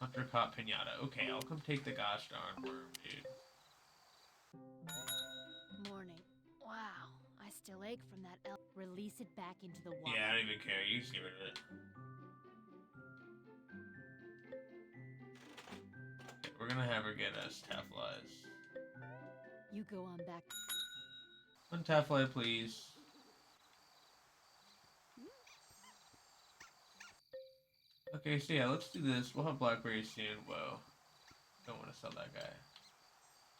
A: Hunter caught Pinata. Okay, I'll come take the gosh darn worm, dude.
D: Morning. Wow, I still ache from that Release it back into the water.
A: Yeah, I don't even care. You just get rid of it. Okay, we're gonna have her get us Tafflies.
D: You go on back.
A: One Taffly, please. Okay, so yeah, let's do this. We'll have blackberries soon. Whoa. Don't want to sell that guy.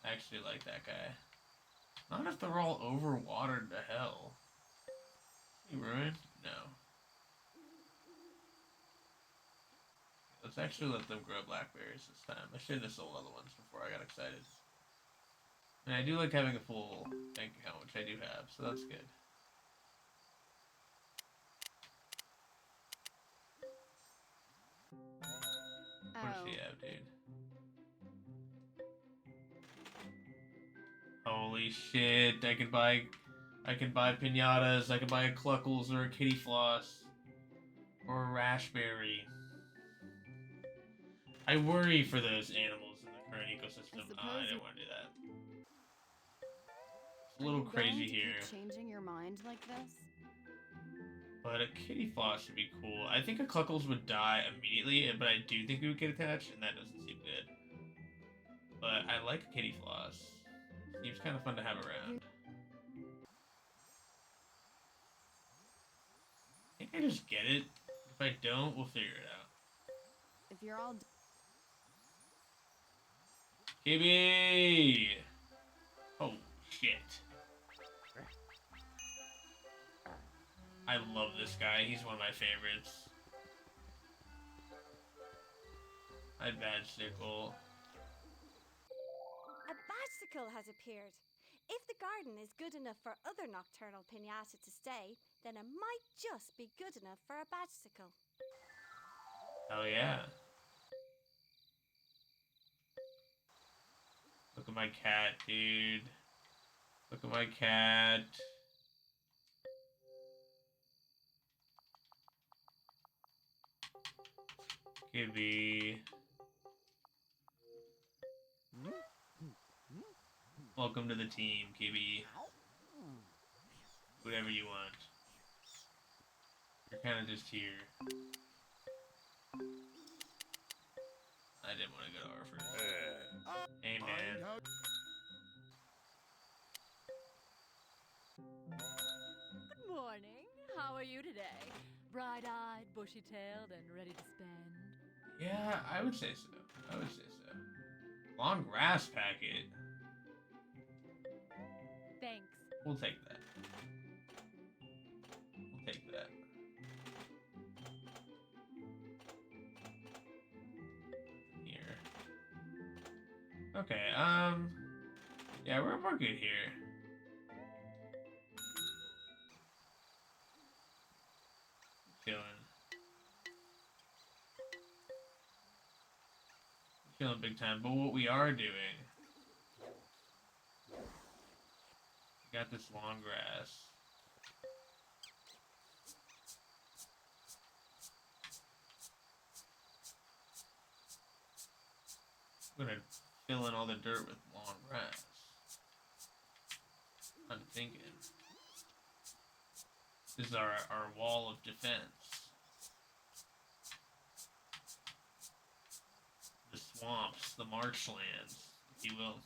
A: I actually like that guy. Not if they're all overwatered to hell. You ruined? No. Let's actually let them grow blackberries this time. I shouldn't have sold other ones before I got excited. And I do like having a full bank account, which I do have, so that's good. What does she have, dude? Holy shit, I can buy pinatas, I can buy a Cluckles or a Kitty Floss. Or a Raspberry. I worry for those animals in the current ecosystem. I didn't want to do that. It's a little crazy here.
D: Changing your mind like this?
A: But a Kitty Floss would be cool. I think a Cluckles would die immediately, but I do think we would get attached, and that doesn't seem good. But I like a Kitty Floss. Seems kind of fun to have around. I think I just get it. If I don't, we'll figure it out.
D: If you're all
A: KB! Oh, shit. I love this guy. He's one of my favorites. Hi, Badsicle.
D: A Badsicle has appeared. If the garden is good enough for other nocturnal Pinata to stay, then it might just be good enough for a Badsicle.
A: Hell yeah. Look at my cat, dude. Look at my cat. Gibby. Welcome to the team, Gibby. Whatever you want. You're kind of just here. I didn't want to go to our first. Hey, man.
G: Good morning. How are you today? Bright-eyed, bushy-tailed, and ready to spend?
A: Yeah, I would say so. I would say so. Long grass packet.
G: Thanks.
A: We'll take that. We'll take that. Here. Okay, yeah, we're good here. Feeling big time. But what we are doing, we got this long grass. I'm gonna fill in all the dirt with long grass. I'm thinking. This is our wall of defense. The swamps, the marshlands, if you will.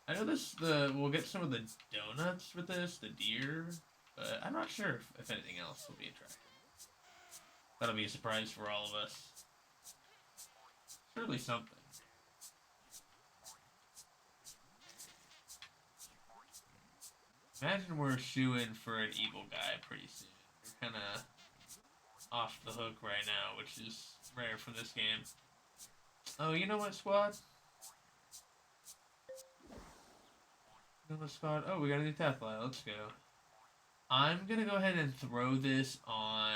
A: I know we'll get some of the donuts with this, the deer, but I'm not sure if anything else will be attractive. That'll be a surprise for all of us. Surely something. Imagine we're shooing for an evil guy pretty soon. We're kind of off the hook right now, which is rare for this game. Oh, you know what, squad? You know what, squad? Oh, we got a new Tefla. Let's go. I'm gonna go ahead and throw this on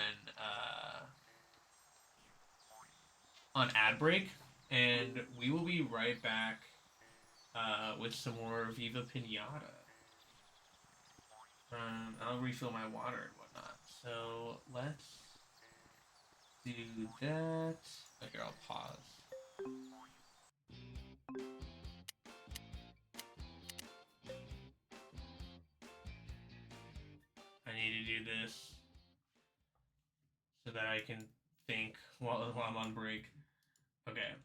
A: ad break, and we will be right back with some more Viva Pinata. I'll refill my water and whatnot. So let's do that. Okay, I'll pause. I need to do this so that I can think while I'm on break. Okay.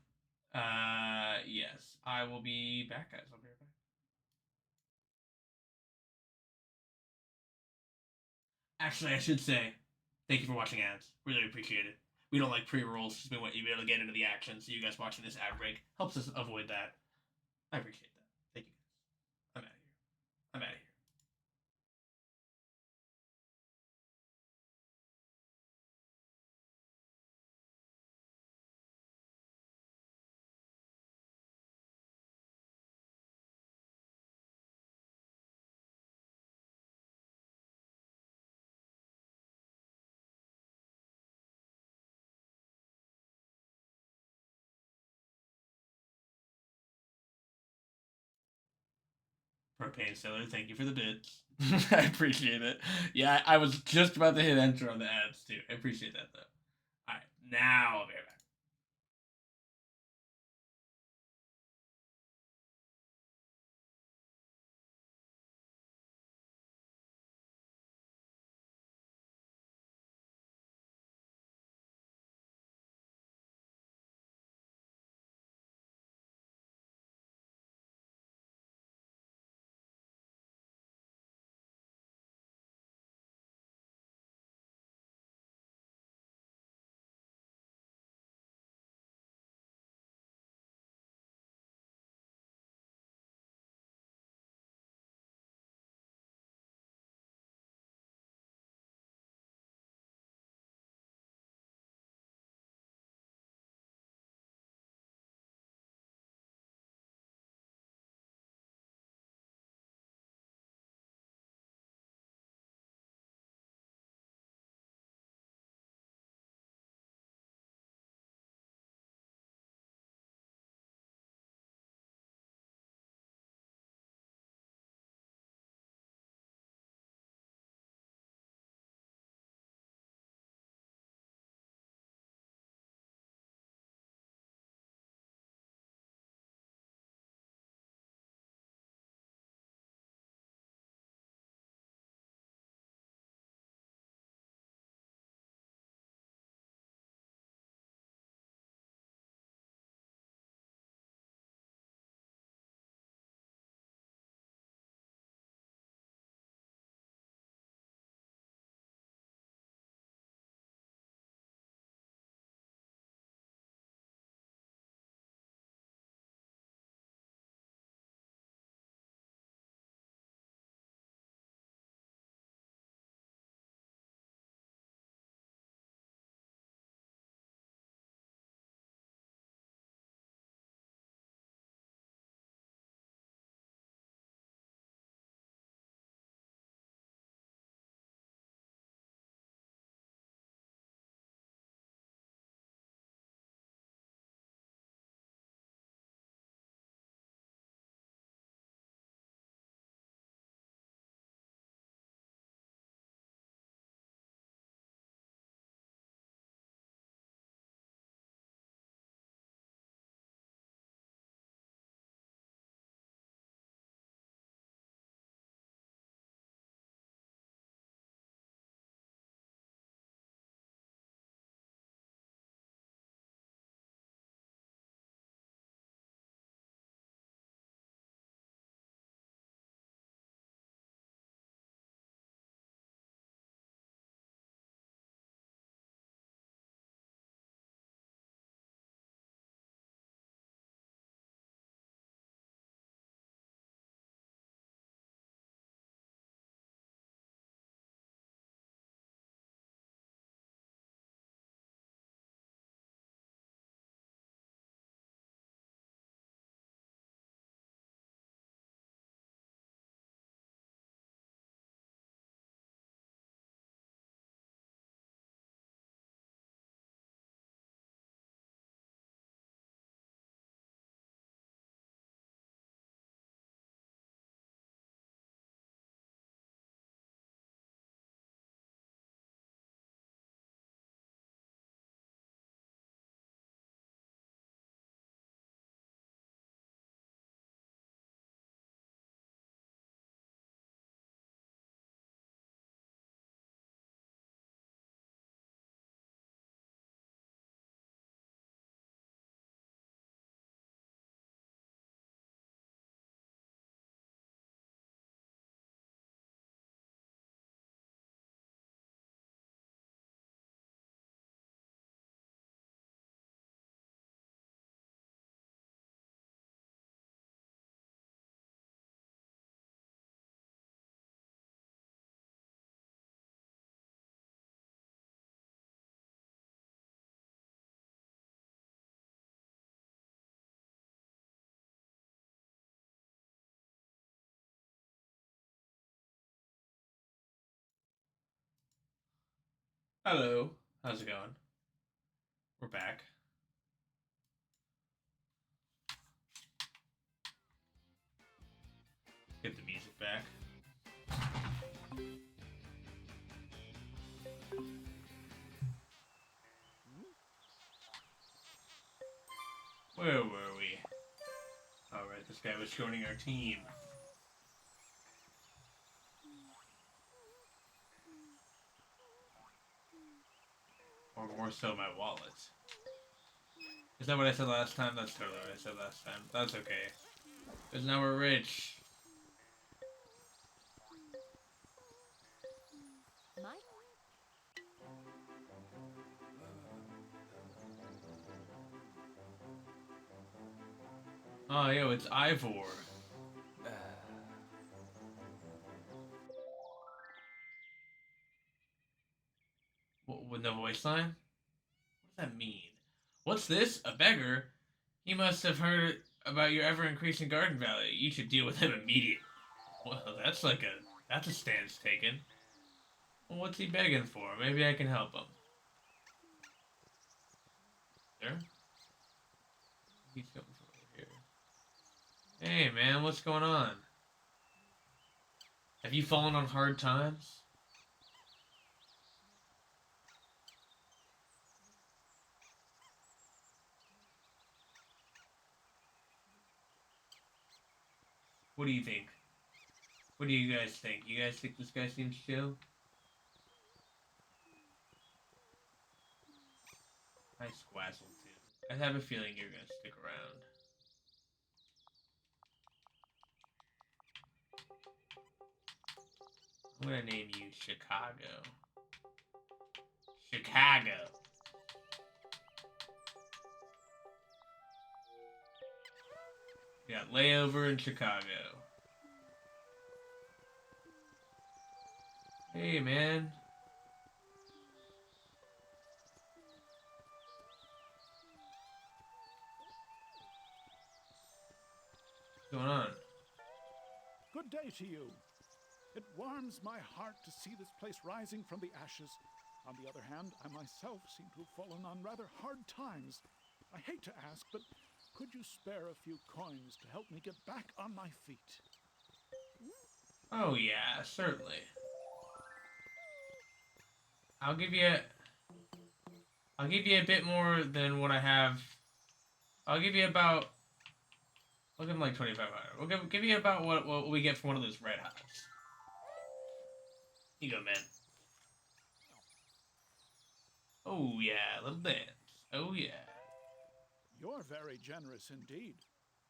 A: Yes. I will be back, guys. I'll be right back. Actually, I should say, thank you for watching ads. Really appreciate it. We don't like pre-rolls because we want you to be able to get into the action. So you guys watching this ad break helps us avoid that. I appreciate that. Thank you guys. I'm out of here. I'm out of here. Propane Seller, thank you for the bits. I appreciate it. Yeah, I was just about to hit enter on the ads too. I appreciate that though. Alright, now I'll be right back. Hello. How's it going? We're back. Get the music back. Where were we? Alright, this guy was joining our team. Or more so, my wallet. Is that what I said last time? That's totally what I said last time. That's okay. Because now we're rich.
G: Mike?
A: Oh, yo, it's Ivor. With no voice line? What does that mean? What's this? A beggar? He must have heard about your ever-increasing garden value. You should deal with him immediately. Well, that's a stance taken. Well, what's he begging for? Maybe I can help him. There? He's coming from over here. Hey, man, what's going on? Have you fallen on hard times? What do you think? What do you guys think? You guys think this guy seems chill? I squazzle too. I have a feeling you're gonna stick around. I'm gonna name you Chicago. Chicago. We got layover in Chicago. Hey, man. What's going on?
B: Good day to you. It warms my heart to see this place rising from the ashes. On the other hand, I myself seem to have fallen on rather hard times. I hate to ask, but could you spare a few coins to help me get back on my feet?
A: Oh, yeah, certainly. I'll give you a bit more than what I have. I'll give you about. I'll give him like 2,500. We'll give you about what we get from one of those red hots. Here you go, man. Oh yeah, little dance. Oh yeah.
B: You're very generous indeed.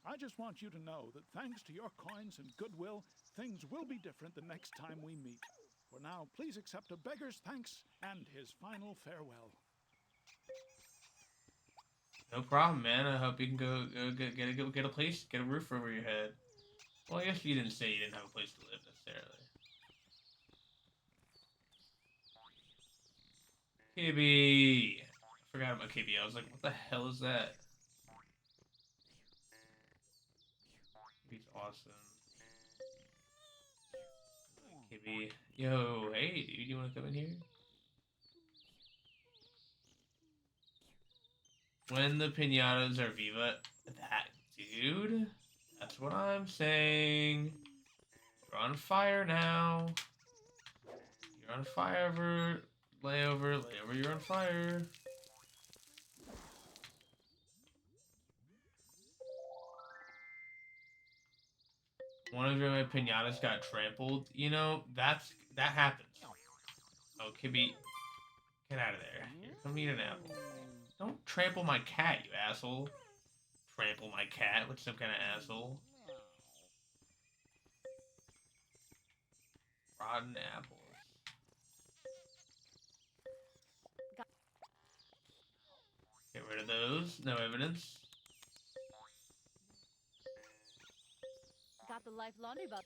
B: I just want you to know that thanks to your coins and goodwill, things will be different the next time we meet. For now, please accept a beggar's thanks and his final farewell.
A: No problem, man. I hope you can go get a place, get a roof over your head. Well, I guess you didn't say you didn't have a place to live necessarily. Kibby! I forgot about Kibby. I was like, what the hell is that? He's awesome. Kibby. Yo, hey, dude, you wanna come in here? When the pinatas are Viva, that dude? That's what I'm saying. You're on fire now. You're on fire, layover, you're on fire. One of my pinatas got trampled. You know, that happens. Oh, Kibby, get out of there. Here, come eat an apple. Don't trample my cat, you asshole. Trample my cat with some kind of asshole. Rotten apples. Get rid of those. No evidence.
G: Got the life laundry bot.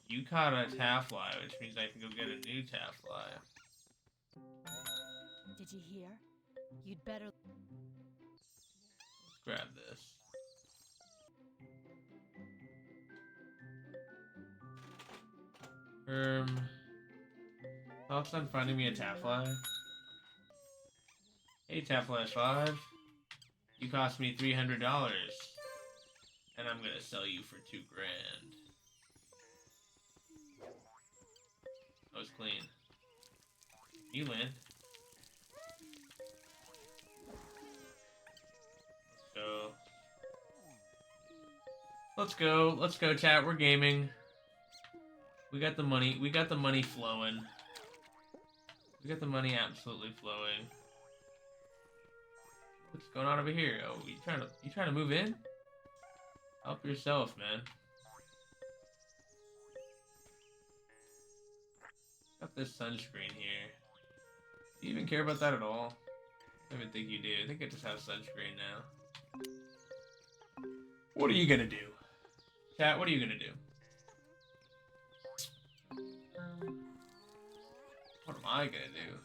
A: You caught a taffly, which means I can go get a new taffly.
G: Did you hear? You'd better.
A: Let's grab this. Thoughts on finding me a Taffly? Hey, Tafflash 5. You cost me $300. And I'm gonna sell you for $2 grand. That was clean. You win. Let's go. Let's go, chat. We're gaming. We got the money. We got the money flowing. We got the money absolutely flowing. What's going on over here? Oh, you trying to move in? Help yourself, man. Got this sunscreen here. Do you even care about that at all? I don't even think you do. I think I just have sunscreen now. What are you gonna do? Chat, what are you gonna do? What am I gonna do?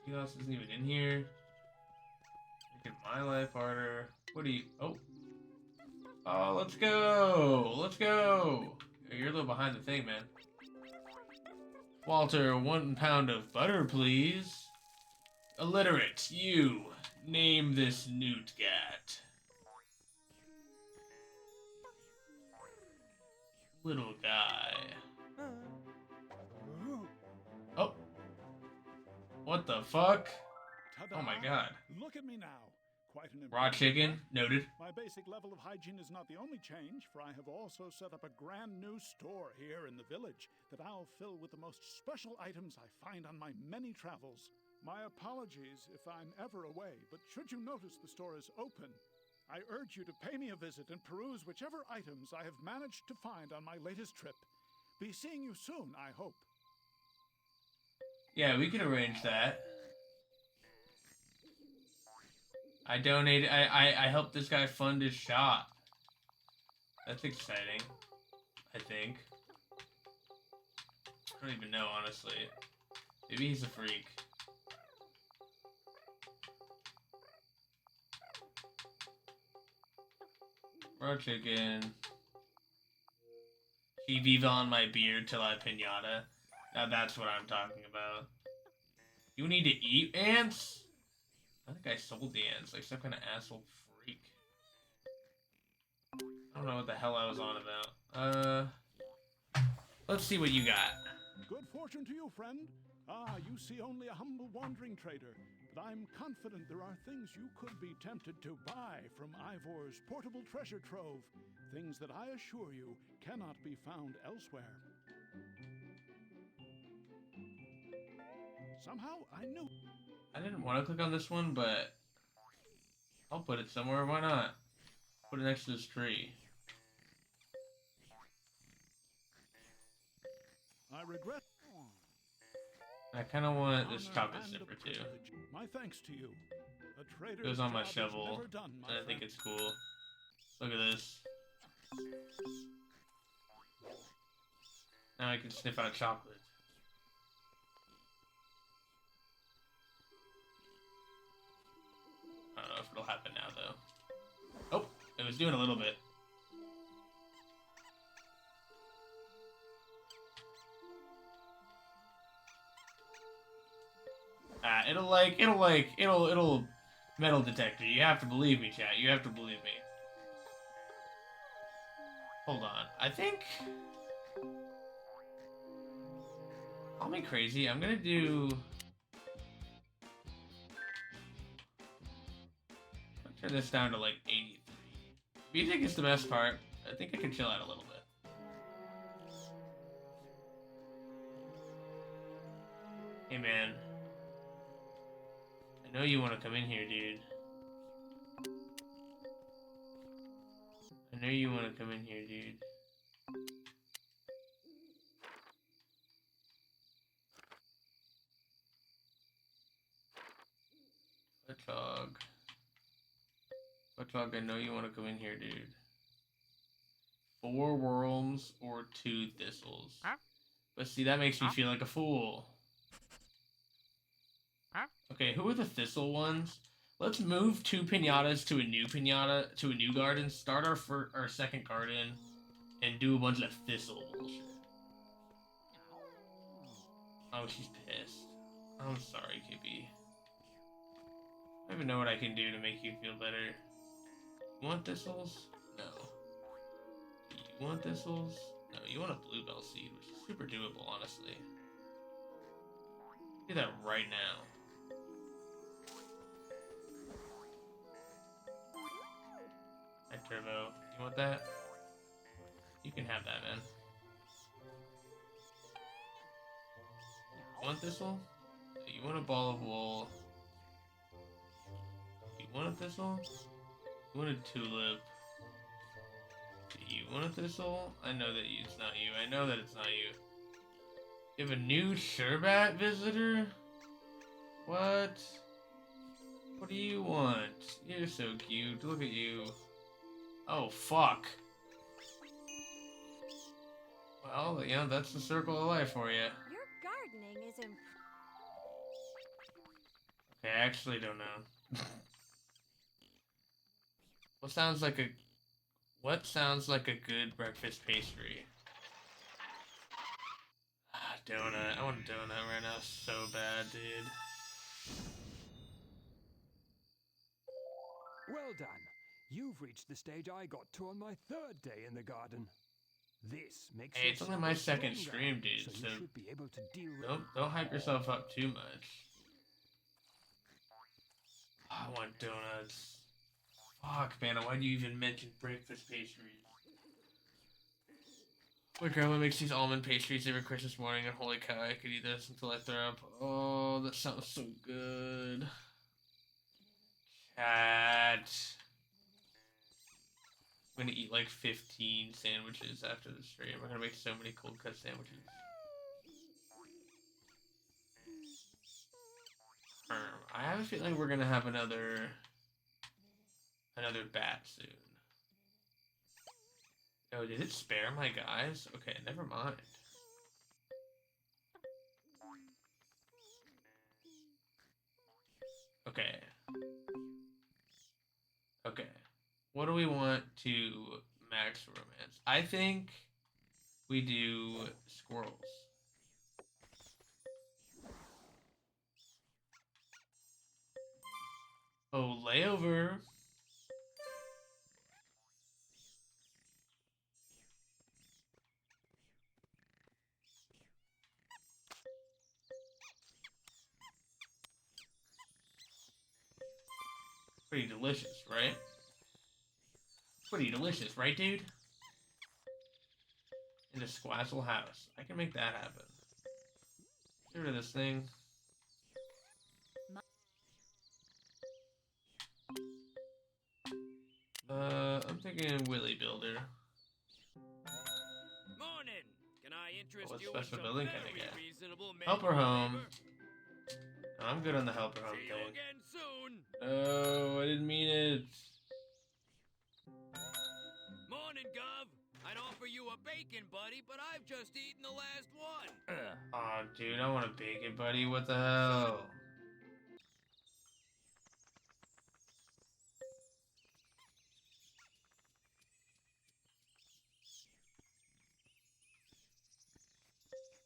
A: He else isn't even in here. Making my life harder. What do you... Oh. Oh, let's go! Let's go! You're a little behind the thing, man. Walter, 1 pound of butter, please. Illiterate, you. Name this Newtgat. Little guy. Oh. What the fuck?
B: Ta-da!
A: Oh my god.
B: Look at me now. Quite an
A: Raw chicken, noted.
B: My basic level of hygiene is not the only change, for I have also set up a brand new store here in the village that I'll fill with the most special items I find on my many travels. My apologies if I'm ever away, but should you notice the store is open, I urge you to pay me a visit and peruse whichever items I have managed to find on my latest trip. Be seeing you soon, I hope.
A: Yeah, we can arrange that. I donated. I helped this guy fund his shop. That's exciting. I think. I don't even know, honestly. Maybe he's a freak. Raw chicken. She Viva on my beard till I pinata. Now that's what I'm talking about. You need to eat ants? I think I sold the ants, like some kind of asshole freak. I don't know what the hell I was on about. Let's see what you got.
B: Good fortune to you, friend. Ah, you see only a humble wandering trader, but I'm confident there are things you could be tempted to buy from Ivor's portable treasure trove. Things that I assure you cannot be found elsewhere. Somehow I knew.
A: I didn't want to click on this one, but I'll put it somewhere. Why not? Put it next to this tree.
B: I regret.
A: I kind of want this chocolate sniffer too.
B: My thanks to you. A trader's
A: It goes on my
B: job is
A: shovel,
B: never done, my
A: and I think
B: friend.
A: it's cool. Look at this. Now I can sniff out chocolate. I don't know if it'll happen now, though. Oh, it was doing a little bit. It'll metal detector. You have to believe me, chat. You have to believe me. Hold on. I think... Call me crazy. I'm gonna do... Turn this down to like 83. Music is the best part. I think I can chill out a little bit. Hey man. I know you want to come in here, dude. I know you want to come in here, dude. Hedgehog. Hedgehog, I know you want to come in here, dude. 4 worms or 2 thistles. But see, that makes me feel like a fool. Okay, who are the thistle ones? Let's move 2 pinatas to a new pinata, to a new garden, start our second garden, and do a bunch of thistle bullshit. Oh, she's pissed. I'm sorry, Kippy. I don't even know what I can do to make you feel better. You want thistles? No. You want thistles? No, you want a bluebell seed, which is super doable, honestly. Do that right now. Hi, Turbo. You want that? You can have that, man. You want thistle? You want a ball of wool? You want a thistle? You want a tulip? You want a thistle? I know that it's not you. I know that it's not you. You have a new Sherbat visitor? What? What do you want? You're so cute. Look at you. Oh, fuck. Well, you know, that's the circle of life for you.
D: Your gardening is
A: Okay, I actually don't know. What sounds like a good breakfast pastry? Donut. I want a donut right now so bad, dude.
E: Well done. You've reached the stage I got to on my 3rd day in the garden. This makes
A: Hey,
E: your
A: it's only my
E: cellar
A: second
E: stronger,
A: stream, dude,
E: so
A: so
E: you should be able to deal with
A: don't hype yourself up too much. I want donuts. Fuck, man, why do you even mention breakfast pastries? My grandma makes these almond pastries every Christmas morning, and holy cow, I could eat this until I throw up. Oh, that sounds so good. Chat. I'm gonna eat like 15 sandwiches after the stream. I'm gonna make so many cold cut sandwiches. I have a feeling we're gonna have another bat soon. Oh, did it spare my guys? Okay, never mind. Okay. Okay. What do we want to max romance? I think we do squirrels. Oh, layover. Pretty delicious, right? Pretty delicious, right, dude? In a squazzle house. I can make that happen. Get rid of this thing. I'm thinking Willy Builder.
H: Morning. Can I interest
A: What
H: you in
A: special
H: some
A: building can I
H: very
A: get?
H: reasonable
A: Helper
H: manual
A: home.
H: labor?
A: No, I'm good on the helper home
H: See you
A: thing.
H: again soon.
A: No, I didn't mean it.
H: Morning, Gov. I'd offer you a bacon, buddy, but I've just eaten the last one.
A: Aw, dude, I want a bacon, buddy. What the hell?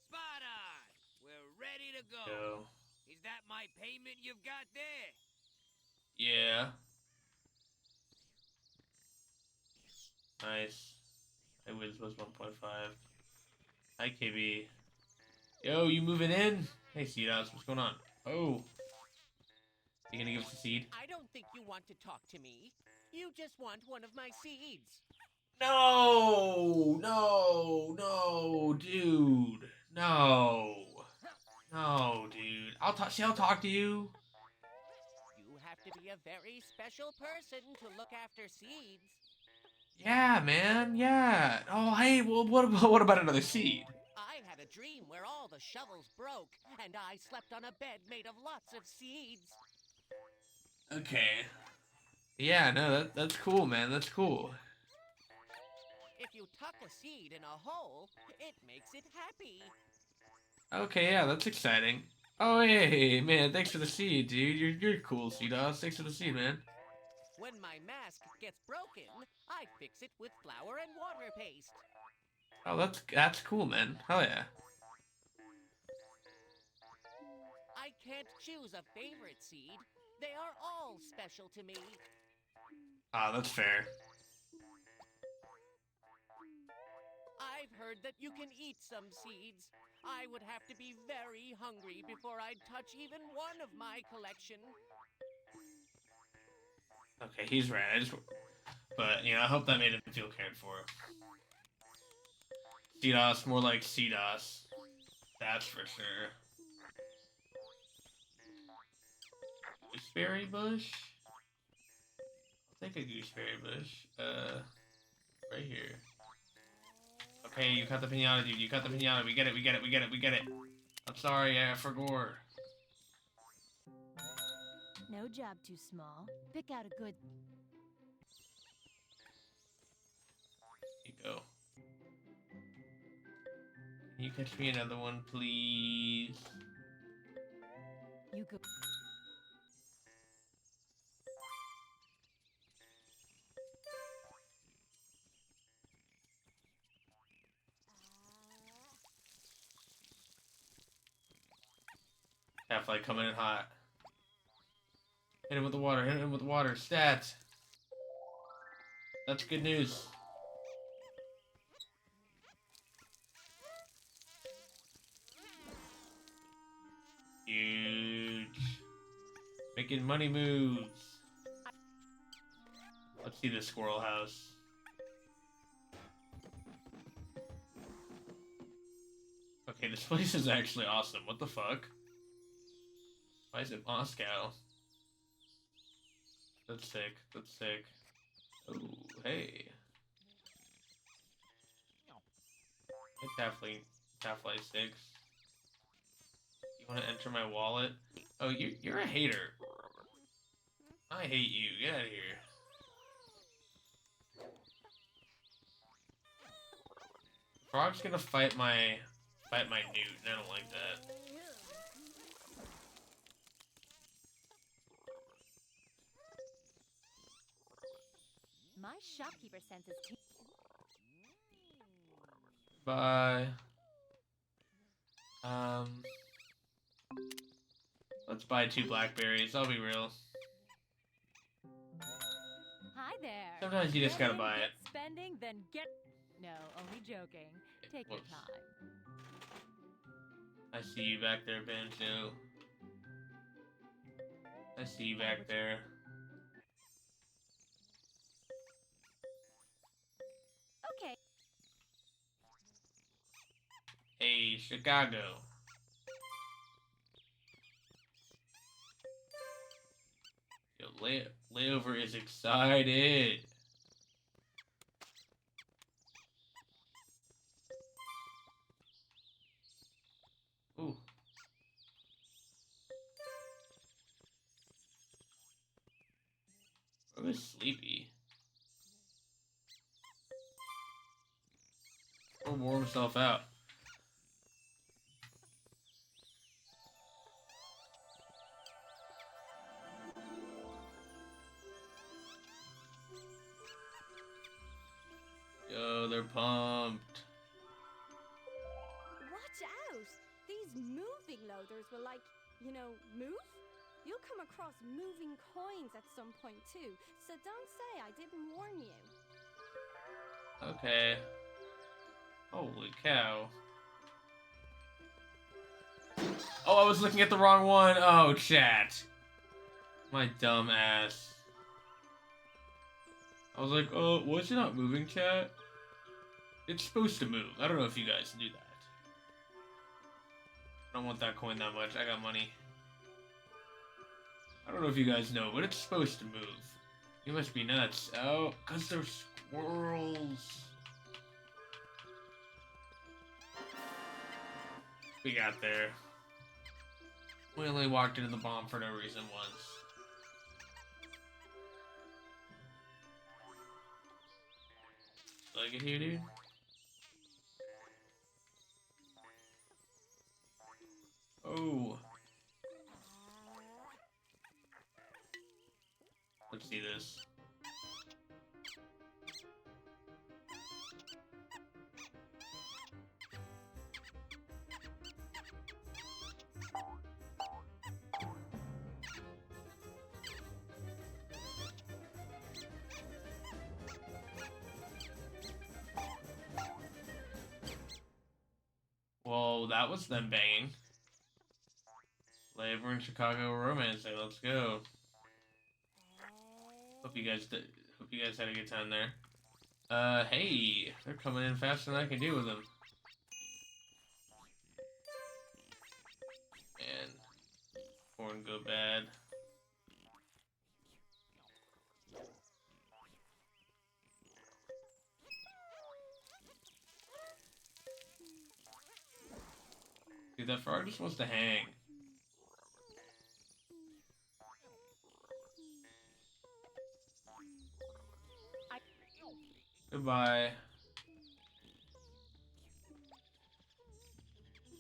H: Spot on. We're ready to go.
A: Go.
H: Is that my payment you've got there?
A: Yeah. Nice. My Wiz was 1.5. Hi, KB. Yo, you moving in? Hey, Seedos, what's going on? Oh. You gonna give us a seed?
C: I don't think you want to talk to me. You just want one of my seeds.
A: No! No! No, dude. No. No, dude. I'll talk to you.
C: You have to be a very special person to look after seeds.
A: Yeah, man. Yeah. Oh, hey. Well, what about another seed?
C: I had a dream where all the shovels broke, and I slept on a bed made of lots of seeds.
A: Okay. Yeah. No, that's cool, man. That's cool.
C: If you tuck a seed in a hole, it makes it happy.
A: Okay. Yeah, that's exciting. Oh, hey, man. Thanks for the seed, dude. You're cool, Seedos. Thanks for the seed, man.
C: When my mask gets broken, I fix it with flour and water paste.
A: Oh, that's cool, man. Hell yeah.
C: I can't choose a favorite seed. They are all special to me.
A: Ah, that's fair.
C: I've heard that you can eat some seeds. I would have to be very hungry before I'd touch even one of my collection.
A: Okay, he's right. But, you know, I hope that made him feel cared for. CDOS, more like CDOS. That's for sure. Gooseberry bush? I'll take a gooseberry bush. Right here. Okay, you cut the pinata, dude. You cut the pinata. We get it, we get it, we get it, we get it. I'm sorry, I forgot.
G: No job too small. Pick out a good...
A: Here you go. Can you catch me another one, please?
G: You go...
A: Half-Life coming in hot. Hit him with the water, hit him with the water. Stats! That's good news. Huge. Making money moves. Let's see the squirrel house. Okay, this place is actually awesome. What the fuck? Why is it Moscow? That's sick. That's sick. Oh, hey. Hey, Half-Life 6. You want to enter my wallet? Oh, you're a hater. I hate you. Get out of here. Frog's gonna fight my newt, and I don't like that.
G: My shopkeeper senses...
A: Bye. Let's buy 2 blackberries. I'll be real.
G: Hi there.
A: Sometimes you just gotta
G: Get in,
A: buy
G: get
A: it.
G: Spending, then get... No, only joking. Take your
A: Whoops.
G: time.
A: I see you back there, Banjo. I see you back there.
G: Okay.
A: Hey, Chicago. Yo, Layover is excited. Ooh. I was sleepy. Or wore himself out. Yo, they're pumped.
D: Watch out! These moving loaders will, like, you know, move? You'll come across moving coins at some point too, so don't say I didn't warn you.
A: Okay. Holy cow. Oh, I was looking at the wrong one. Oh, chat. My dumb ass. I was like, oh, was it not moving, chat? It's supposed to move. I don't know if you guys knew that. I don't want that coin that much. I got money. I don't know if you guys know, but it's supposed to move. You must be nuts. Oh, because they're squirrels. We got there. We only walked into the bomb for no reason once. Did I get here, dude? Oh. Let's see this. that was them banging. Flavor in Chicago romance. Hey, let's go. Hope you guys had a good time there. Hey, they're coming in faster than I can deal with them. And corn go bad. Dude, that frog just wants to hang. Goodbye.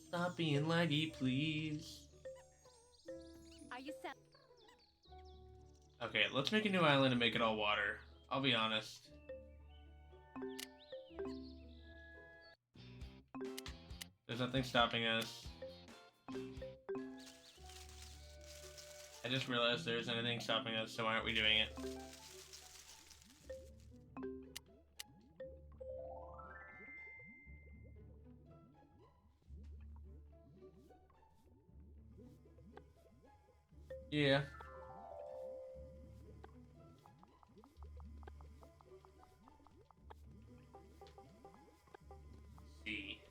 A: Stop being laggy, please.
D: Are you set?
A: Okay, let's make a new island and make it all water. I'll be honest. There's nothing stopping us. I just realized there's anything stopping us, so why aren't we doing it? Yeah. See.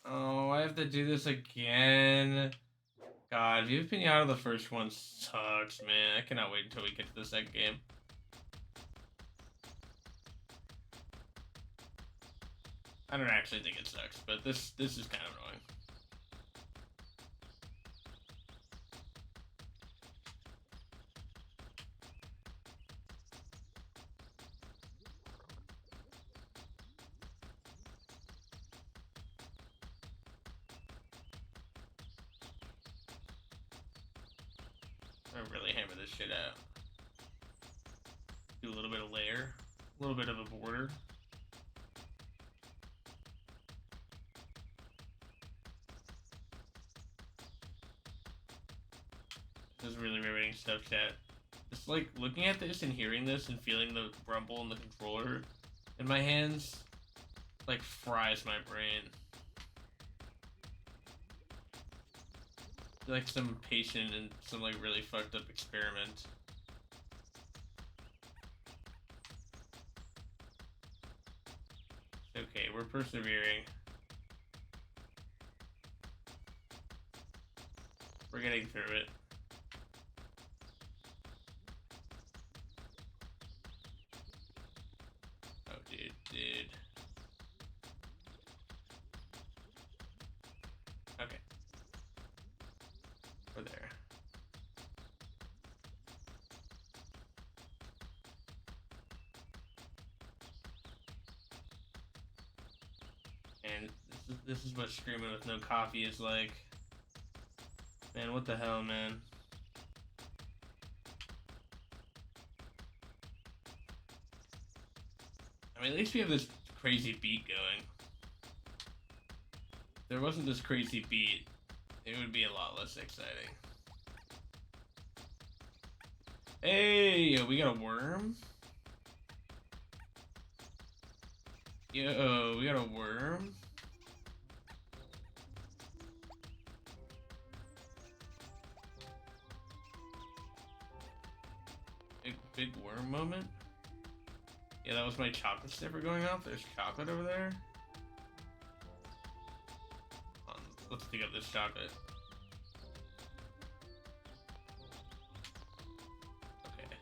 A: Oh, I have to do this again. God, Viva Pinata, the first one sucks, man. I cannot wait until we get to the second game. I don't actually think it sucks, but this is kind of annoying. I really hammer this shit out. Do a little bit of layer, a little bit of a border. This is really riveting stuff, chat. Just like looking at this and hearing this and feeling the rumble in the controller in my hands, like fries my brain. Like some patient and some like really fucked up experiment. Okay, we're persevering. We're getting through it. Oh, dude. Okay. We're there. And this is what screaming with no coffee is like. Man, what the hell, man? I mean, at least we have this crazy beat going. If there wasn't this crazy beat, it would be a lot less exciting. Hey, we got a worm? Yo, we got a worm? Big worm moment? Yeah, that was my chocolate sniffer going off. There's chocolate over there. Let's dig up this chocolate. Okay.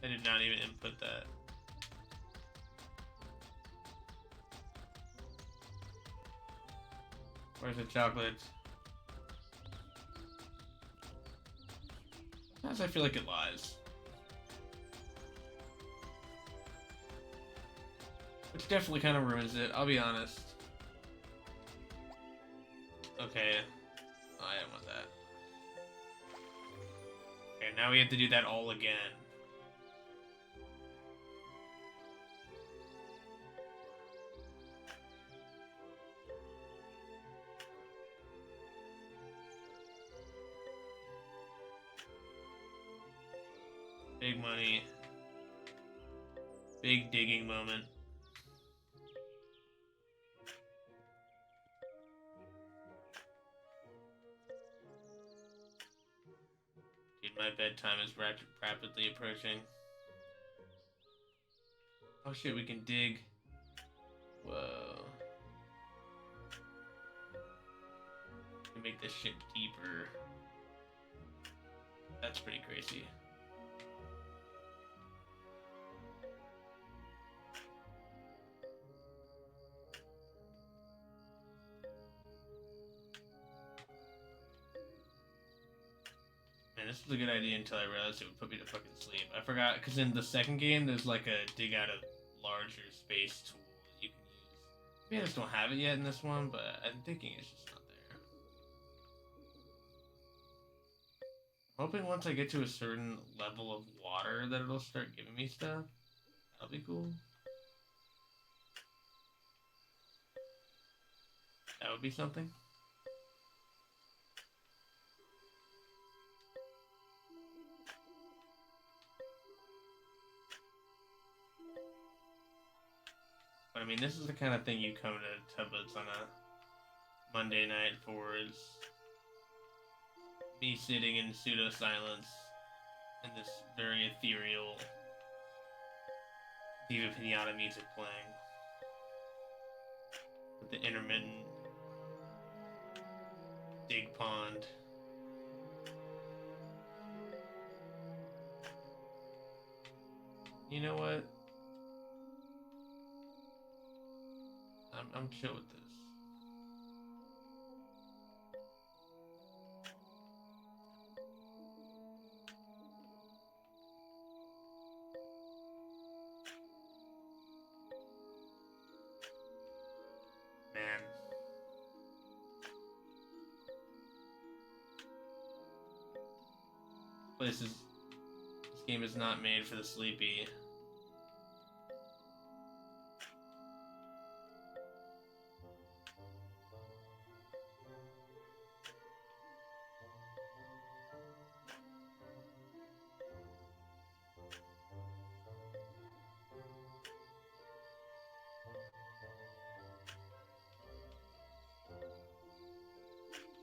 A: I did not even input that. Where's the chocolate? Sometimes I feel like it lies. Which definitely kind of ruins it, I'll be honest. Okay. Oh, I didn't want that. Okay, now we have to do that all again. Big money. Big digging moment. Dude, my bedtime is rapidly approaching. Oh shit, we can dig. Whoa. We can make this shit deeper. That's pretty crazy. Man, this was a good idea until I realized it would put me to fucking sleep. I forgot, because in the second game, there's like a dig out a larger space tool that you can use. Maybe I just don't have it yet in this one, but I'm thinking it's just not there. I'm hoping once I get to a certain level of water that it'll start giving me stuff. That'll be cool. That would be something. But I mean, this is the kind of thing you come to Tubbets on a Monday night for, is me sitting in pseudo-silence and this very ethereal Viva Pinata music playing. With the intermittent dig pond. You know what? I'm chill with this. Man. This game is not made for the sleepy.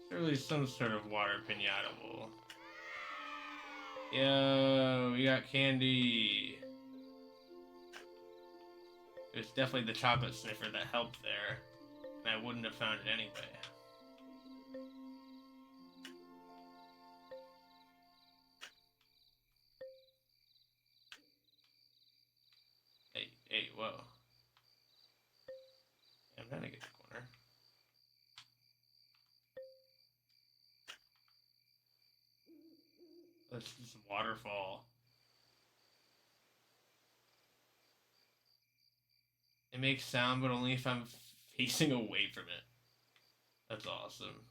A: Surely some sort of water pinata will. Yo, we got candy. It was definitely the chocolate sniffer that helped there, and I wouldn't have found it anyway. Hey, whoa. I'm trying to get the corner. Let's do some waterfall. It makes sound, but only if I'm facing away from it. That's awesome.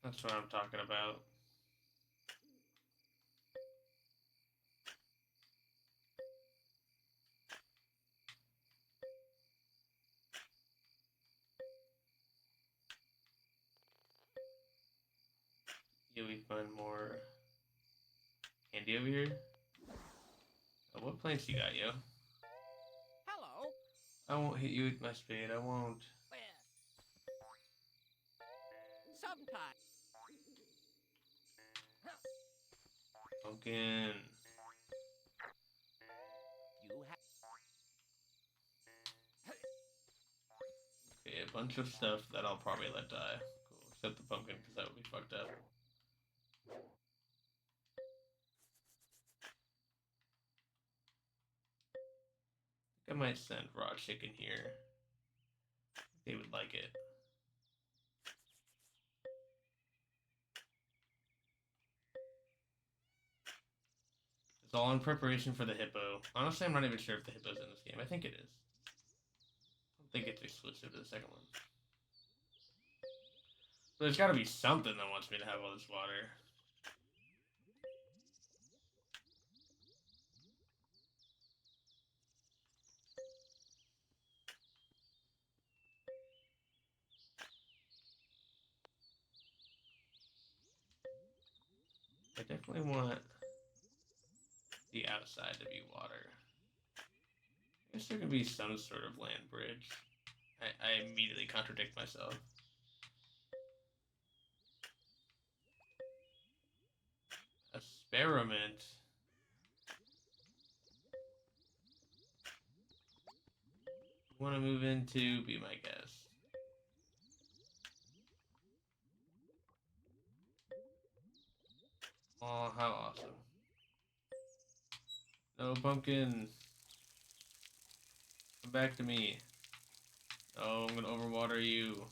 A: That's what I'm talking about. Yeah, we find more candy over here. Oh, what plants you got, yo?
C: Hello.
A: I won't hit you with my spade. I won't.
C: Well, sometime.
A: Pumpkin.
C: You have.
A: Okay, a bunch of stuff that I'll probably let die. Cool, except the pumpkin, because that would be fucked up. I might send raw chicken here. They would like it. It's all in preparation for the hippo. Honestly, I'm not even sure if the hippo's in this game. I think it is. I don't think it's exclusive to the second one. But there's got to be something that wants me to have all this water. I definitely definitely want the outside to be water. I guess there can be some sort of land bridge. I immediately contradict myself. Experiment. Want to move into? Be my guest. Oh, how awesome. No, pumpkin. Come back to me. Oh, I'm gonna overwater you.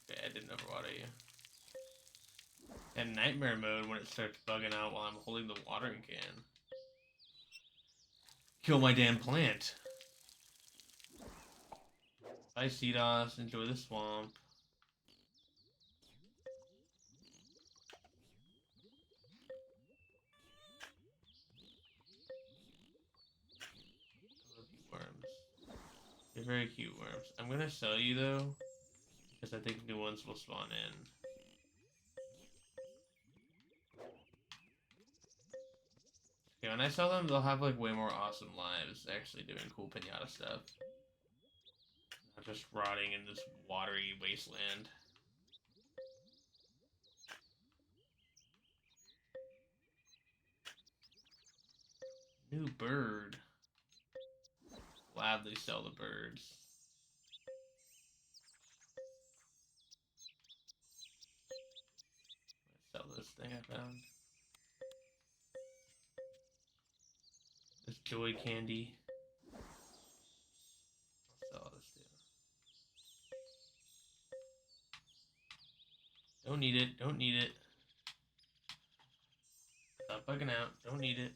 A: Okay, I didn't overwater you. And nightmare mode when it starts bugging out while I'm holding the watering can. Kill my damn plant. Bye, Cedos. Enjoy the swamp. Worms. They're very cute worms. I'm gonna sell you though, because I think new ones will spawn in. Okay, when I sell them, they'll have like way more awesome lives actually doing cool pinata stuff. Not just rotting in this watery wasteland. New bird. Gladly sell the birds. Sell this thing I found. This joy candy. I'll sell this too. Don't need it. Don't need it. Stop bugging out. Don't need it.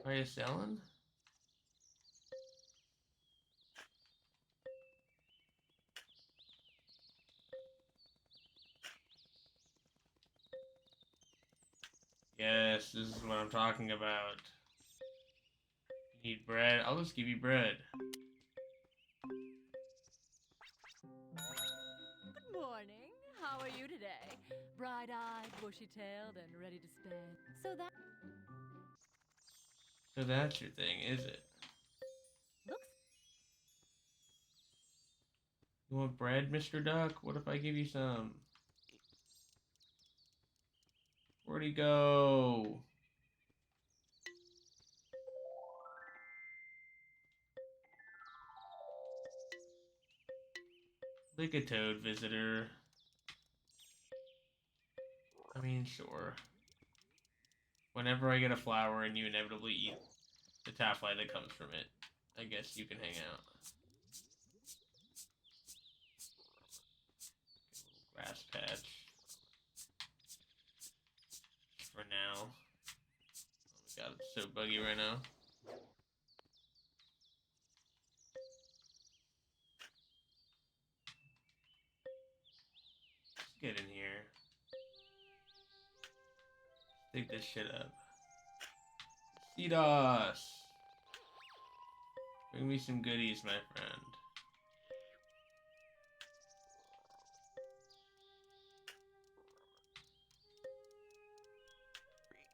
A: Are you selling? Yes, this is what I'm talking about. You need bread? I'll just give you bread.
G: Good morning. How are you today? Bright-eyed, bushy-tailed, and ready to spend.
D: So that
A: So that's your thing, is it?
D: looks
A: You want bread, Mr. Duck? What if I give you some? Where'd he go? Like a toad visitor. I mean, sure. Whenever I get a flower and you inevitably eat the taffly that comes from it, I guess you can hang out. Grass patch. For now. Oh my god, it's so buggy right now. Let's get in here. Dig this shit up. Cedos! Bring me some goodies, my friend.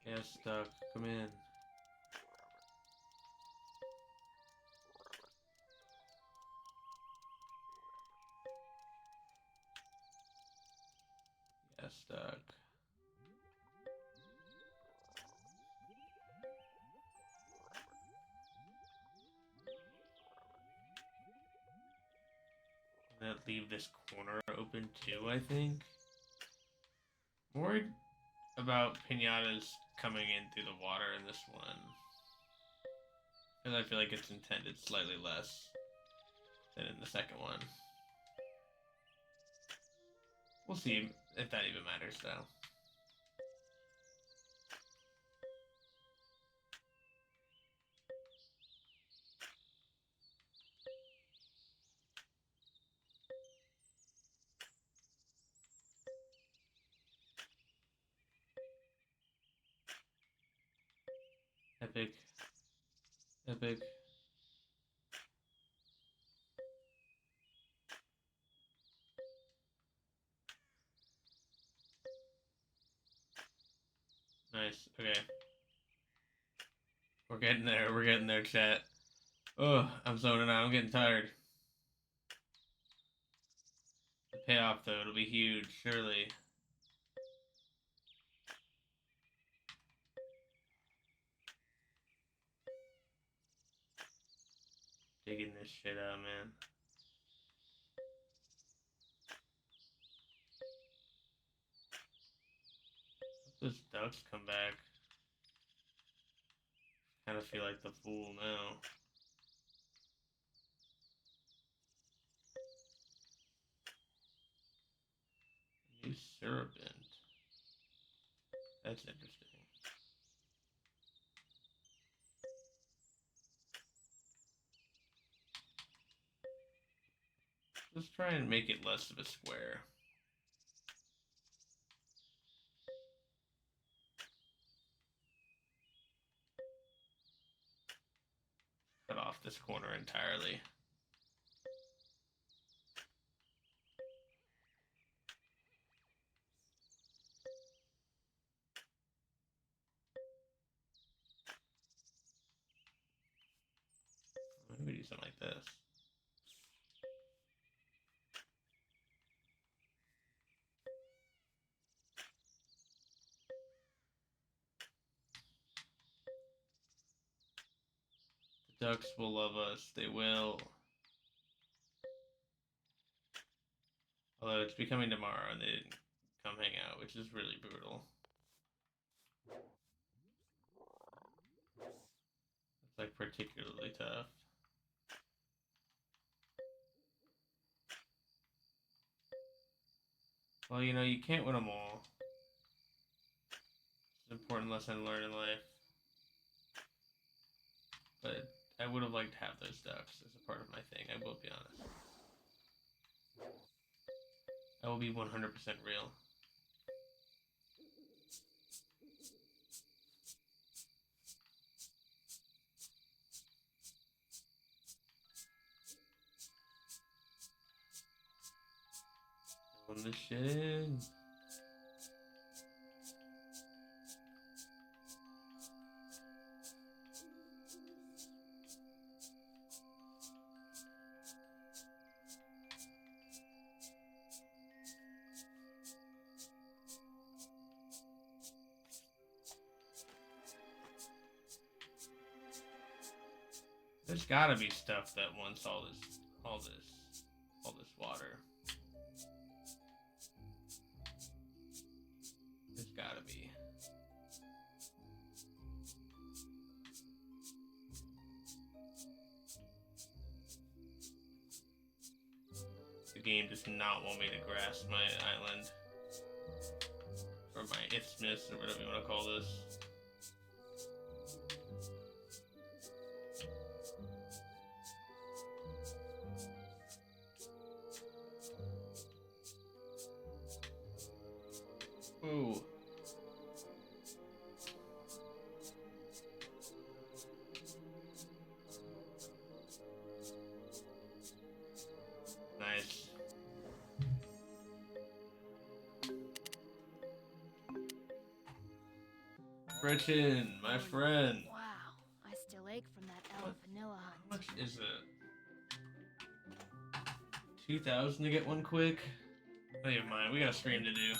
A: Yeah, stuck. Come in. Yeah, stuck. I'm gonna leave this corner open too, I think. I'm worried about pinatas coming in through the water in this one. Because I feel like it's intended slightly less than in the second one. We'll see if that even matters, though. Epic. Epic. Nice. Okay. We're getting there. We're getting there, chat. Oh, I'm zoning out. I'm getting tired. The payoff, though, it'll be huge, surely. Digging this shit out, man. Those ducks come back. Kind of feel like the fool now. New Serpent. That's interesting. Let's try and make it less of a square. Cut off this corner entirely. Maybe do something like this. The ducks will love us. They will. Although it's becoming tomorrow and they didn't come hang out, which is really brutal. It's like particularly tough. Well, you know, you can't win them all. It's an important lesson learned in life. But I would have liked to have those ducks as a part of my thing, I will be honest. I will be 100% real. Filling this shit in. There's gotta be stuff that wants all this water. There's gotta be. The game does not want me to grasp my island. Or my isthmus, or whatever you want to call this. Ooh. Nice. Gretchen, my friend.
I: Wow, I still ache from that elf vanilla hunt.
A: How much is it? 2,000 to get one quick? Oh, never mind. We got a stream to do.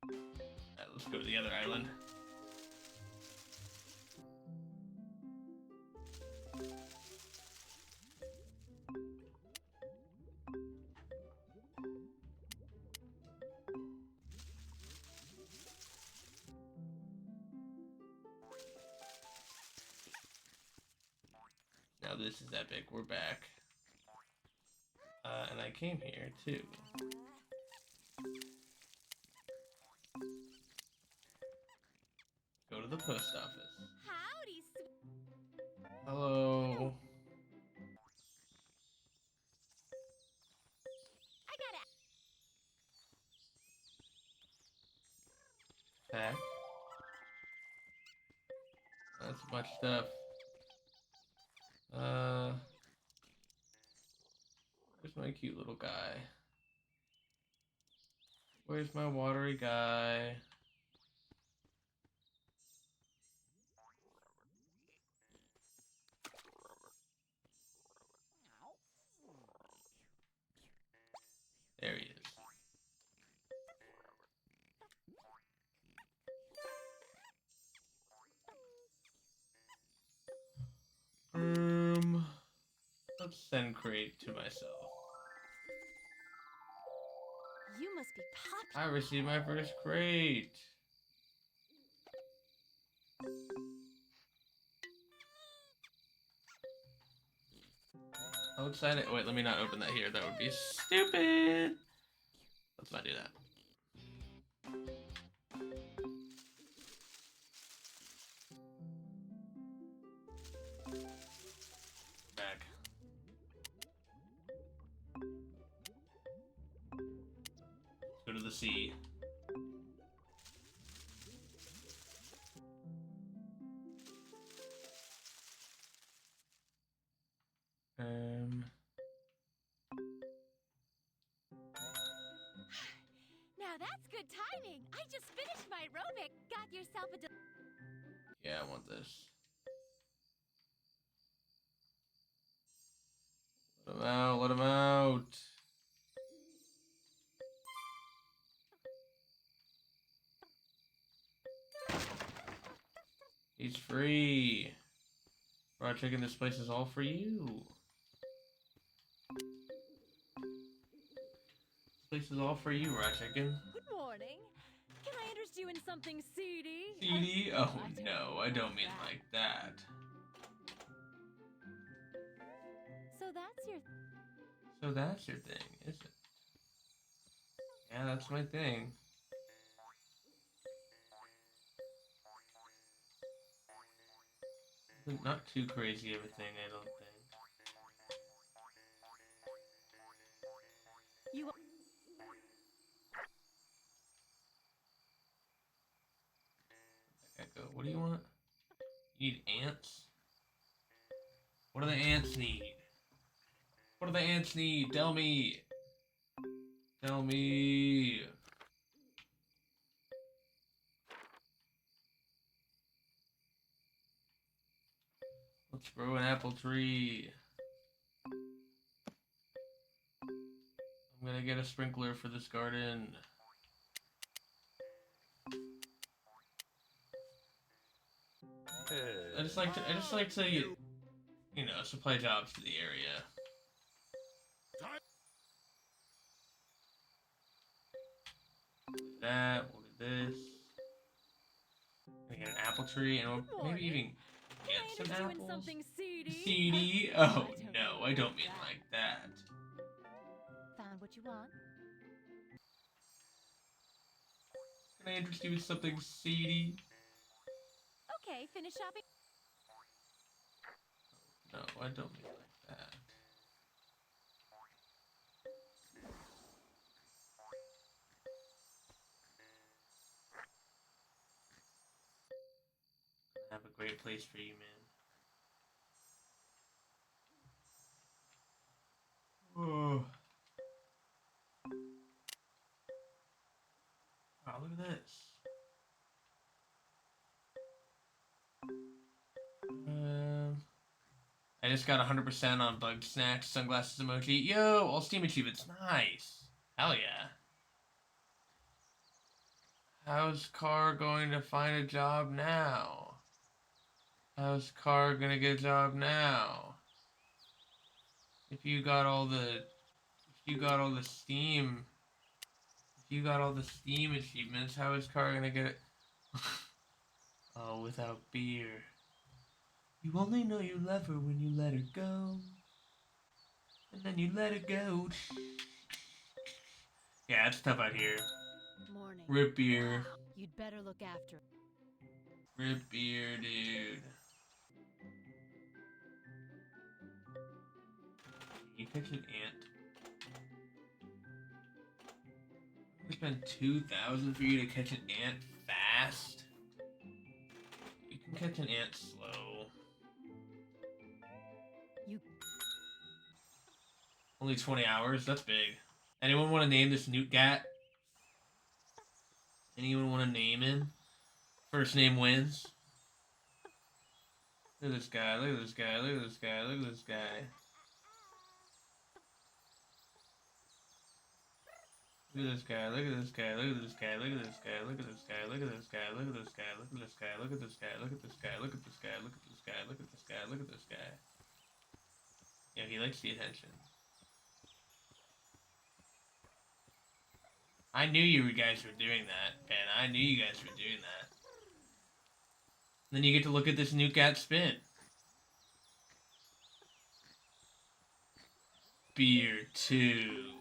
A: Alright, let's go to the other island. Now this is epic. We're back. And I came here too. Go to the post office.
D: Howdy,
A: Hello.
D: I gotta.
A: Pack. That's much stuff. Where's my cute little guy? Where's my watery guy? There he is. Let's send crate to myself.
D: You must be popular.
A: I received my first crate. How excited! Wait, let me not open that here. That would be stupid. Let's not do that. Back. Let's go to the sea.
I: Now that's good timing. I just finished my aerobic. Got yourself a
A: Yeah, I want this. Let him out, let him out. He's free. Raw chicken, this place is all for you. This place is all for you, raw chicken.
G: Good morning. Can I interest you in something seedy?
A: CD? Oh no, I don't mean like that.
D: So that's your.
A: So that's your thing, is it? Yeah, that's my thing. Not too crazy of a thing, I don't think.
G: You.
A: Echo, what do you want? You need ants? What do the ants need? What do the ants need? Tell me. Tell me. Let's grow an apple tree. I'm gonna get a sprinkler for this garden. I just like to, you know, supply jobs to the area. That, we'll do this. Gonna get an apple tree, and we'll maybe even get some apples.
G: Something seedy?
A: CD? Oh no, I don't mean like that.
I: Found what you want?
A: Can I interest you in something seedy?
I: Okay, finish shopping.
A: No, I don't mean like that. I have a great place for you, man. Oh. Wow, look at this. I just got 100% on bug snacks, sunglasses emoji. Yo, all Steam achievements. Nice. Hell yeah. How's Car going to find a job now? How's Car gonna get a job now? If you got all the Steam, achievements, how is Car gonna get it? Oh, without beer. You only know you love her when you let her go. And then you let her go. Yeah, it's tough out here.
G: Morning.
A: Rip beer.
G: You'd better look after.
A: Rip beer, dude. You catch an ant. I spend 2,000 for you to catch an ant fast. You can catch an ant slow. Only 20 hours? That's big. Anyone want to name this Newt Gat? Anyone want to name him? First name wins. Look at this guy, look at this guy, look at this guy, look at this guy. Look at this guy, look at this guy, look at this guy, look at this guy, look at this guy, look at this guy, look at this guy, look at this guy, look at this guy, look at this guy, look at this guy, look at this guy, look at this guy, look at this guy. Yeah, he likes the attention. I knew you guys were doing that, Ben. I knew you guys were doing that. Then you get to look at this new cat spin. Beer 2.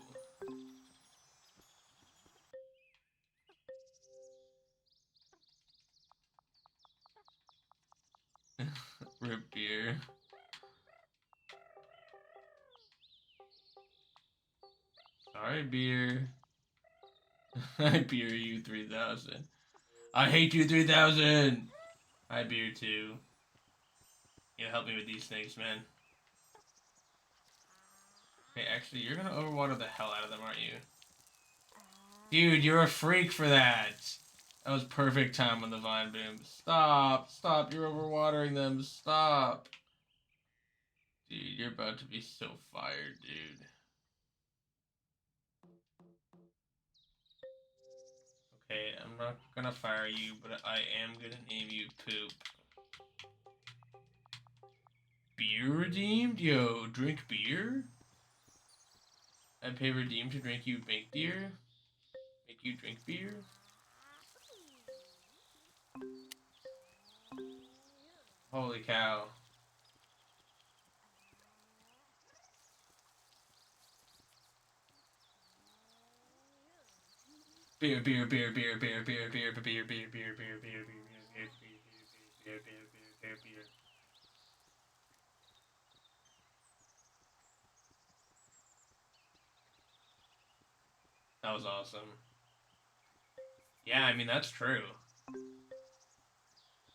A: Rip beer. Sorry, beer. I beer you 3000. I hate you 3000. I beer 2. You know, help me with these things, man. Okay, actually, you're gonna overwater the hell out of them, aren't you? Dude, you're a freak for that. That was perfect time on the vine boom. Stop, stop, you're overwatering them, stop. Dude, you're about to be so fired, dude. Okay, I'm not gonna fire you, but I am gonna name you Poop. Beer redeemed? Yo, drink beer? I pay redeem to drink you make beer? Make you drink beer? Holy cow. Beer, beer, beer, beer, beer, beer, beer, beer, beer, beer, beer, beer, beer, beer, beer, beer, beer, beer, beer. That was awesome. Yeah, I mean, that's true.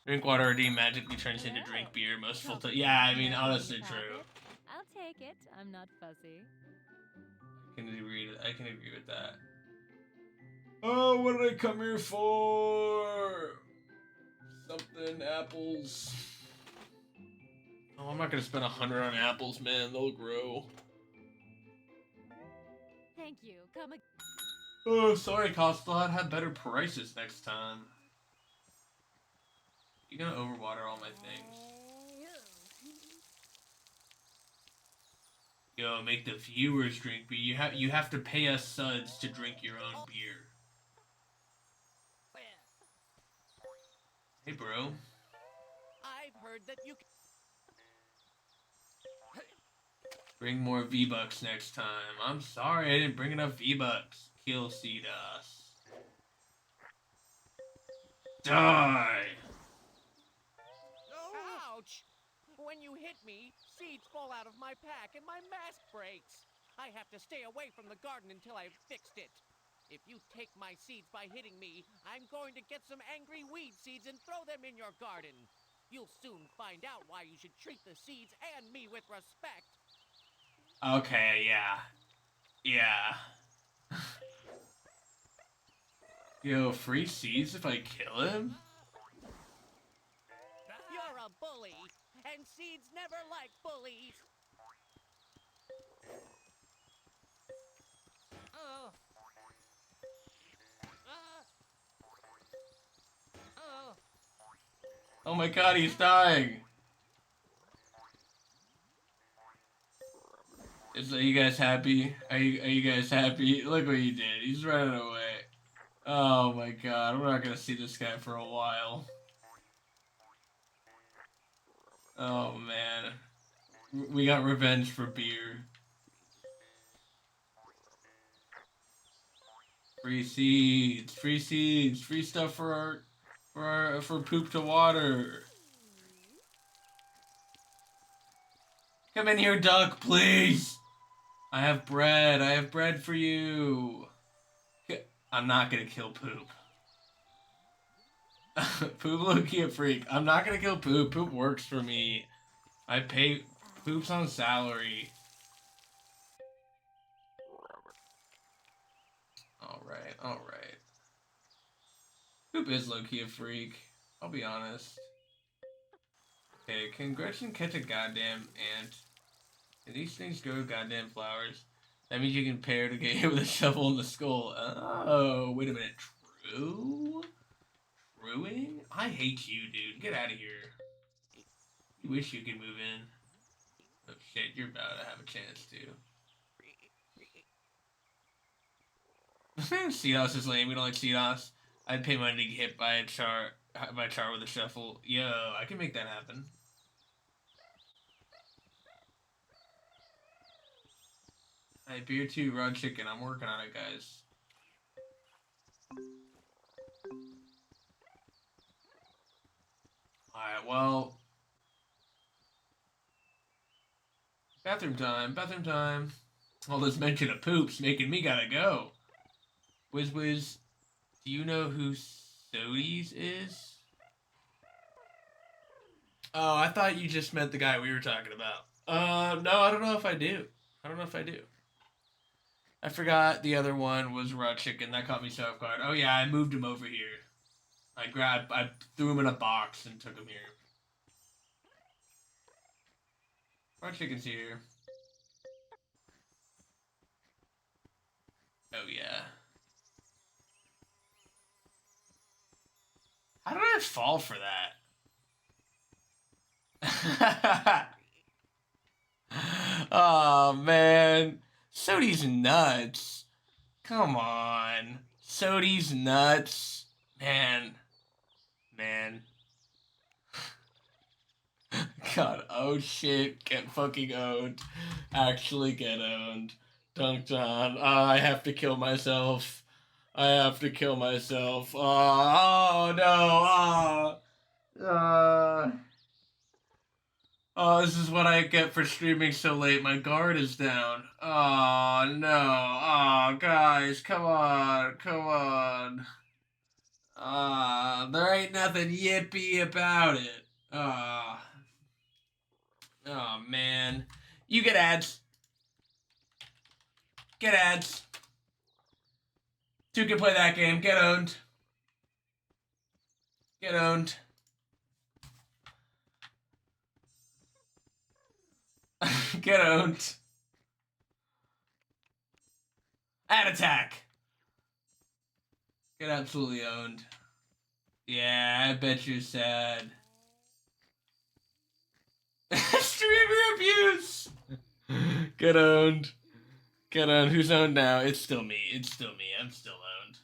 A: Drink water redeem magically turns into drink beer most full time. Yeah, I mean, honestly true.
G: I'll take it. I'm not fussy.
A: I can agree with that. Oh, what did I come here for? Something, apples. Oh, I'm not gonna spend 100 on apples, man. They'll grow.
G: Thank you. Come again.
A: Oh, sorry, Cosplot. Have better prices next time. You're gonna overwater all my things. Yo, make the viewers drink beer. You have to pay us suds to drink your own beer. Hey, bro.
C: I've heard that you can...
A: Bring more V-Bucks next time. I'm sorry, I didn't bring enough V-Bucks. Kill Cedas. Die!
C: Ouch! When you hit me, seeds fall out of my pack and my mask breaks. I have to stay away from the garden until I've fixed it. If you take my seeds by hitting me, I'm going to get some angry weed seeds and throw them in your garden. You'll soon find out why you should treat the seeds and me with respect.
A: Okay, yeah. Yeah. Yo, free seeds if I kill him?
C: You're a bully, and seeds never like bullies.
A: Oh my god, he's dying! Are you guys happy? Are you guys happy? Look what you did. He's running away. Oh my god, we're not gonna see this guy for a while. Oh man. We got revenge for beer. Free seeds, free seeds, free stuff for poop to water. Come in here, duck, please. I have bread for you. I'm not gonna kill Poop. Poop low-key a freak. I'm not gonna kill Poop. Poop works for me. I pay Poop's on salary. Alright. Poop is low-key a freak. I'll be honest. Okay, can Gretchen catch a goddamn ant? Can these things grow goddamn flowers? That means you can pair to get hit with a shovel in the skull. Oh, wait a minute. True? Truing? I hate you, dude. Get out of here. You wish you could move in. Oh shit, you're about to have a chance to. CDOS is lame. We don't like CDOS. I'd pay money to get hit by a char with a shuffle. Yo, I can make that happen. Hey, beer 2, raw chicken. I'm working on it, guys. Alright, well. Bathroom time, bathroom time. All this mention of poops making me gotta go. Whiz, do you know who Sodies is? Oh, I thought you just meant the guy we were talking about. No, I don't know if I do. I forgot the other one was raw chicken. That caught me so off guard. Oh yeah, I moved him over here. I threw him in a box and took him here. Raw chicken's here. Oh yeah. How did I fall for that? Oh man. Sodi's nuts. Come on. Sodi's nuts. Man. God, oh shit, get fucking owned. Actually get owned. Dunked on. I have to kill myself. Oh no. Oh, this is what I get for streaming so late. My guard is down. Oh no. Oh, guys, come on. There ain't nothing yippee about it. Oh man. You get ads. Get ads. Two can play that game. Get owned. Get owned. Get owned. Ad attack. Get absolutely owned. Yeah, I bet you're sad. Streamer abuse. Get owned. Get owned. Who's owned now? It's still me. I'm still owned.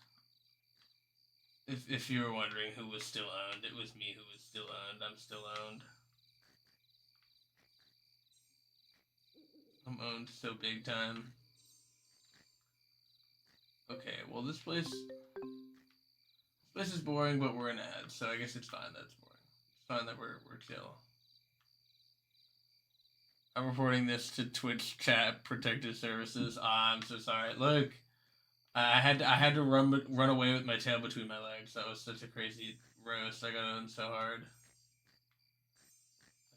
A: If you were wondering who was still owned, it was me who was still owned. I'm still owned. I'm owned so big time. Okay, well this place is boring, but we're in ads, so I guess it's fine that it's boring. It's fine that we're chill. I'm reporting this to Twitch chat protective services. I'm so sorry. Look, I had to run away with my tail between my legs. That was such a crazy roast. I got owned so hard.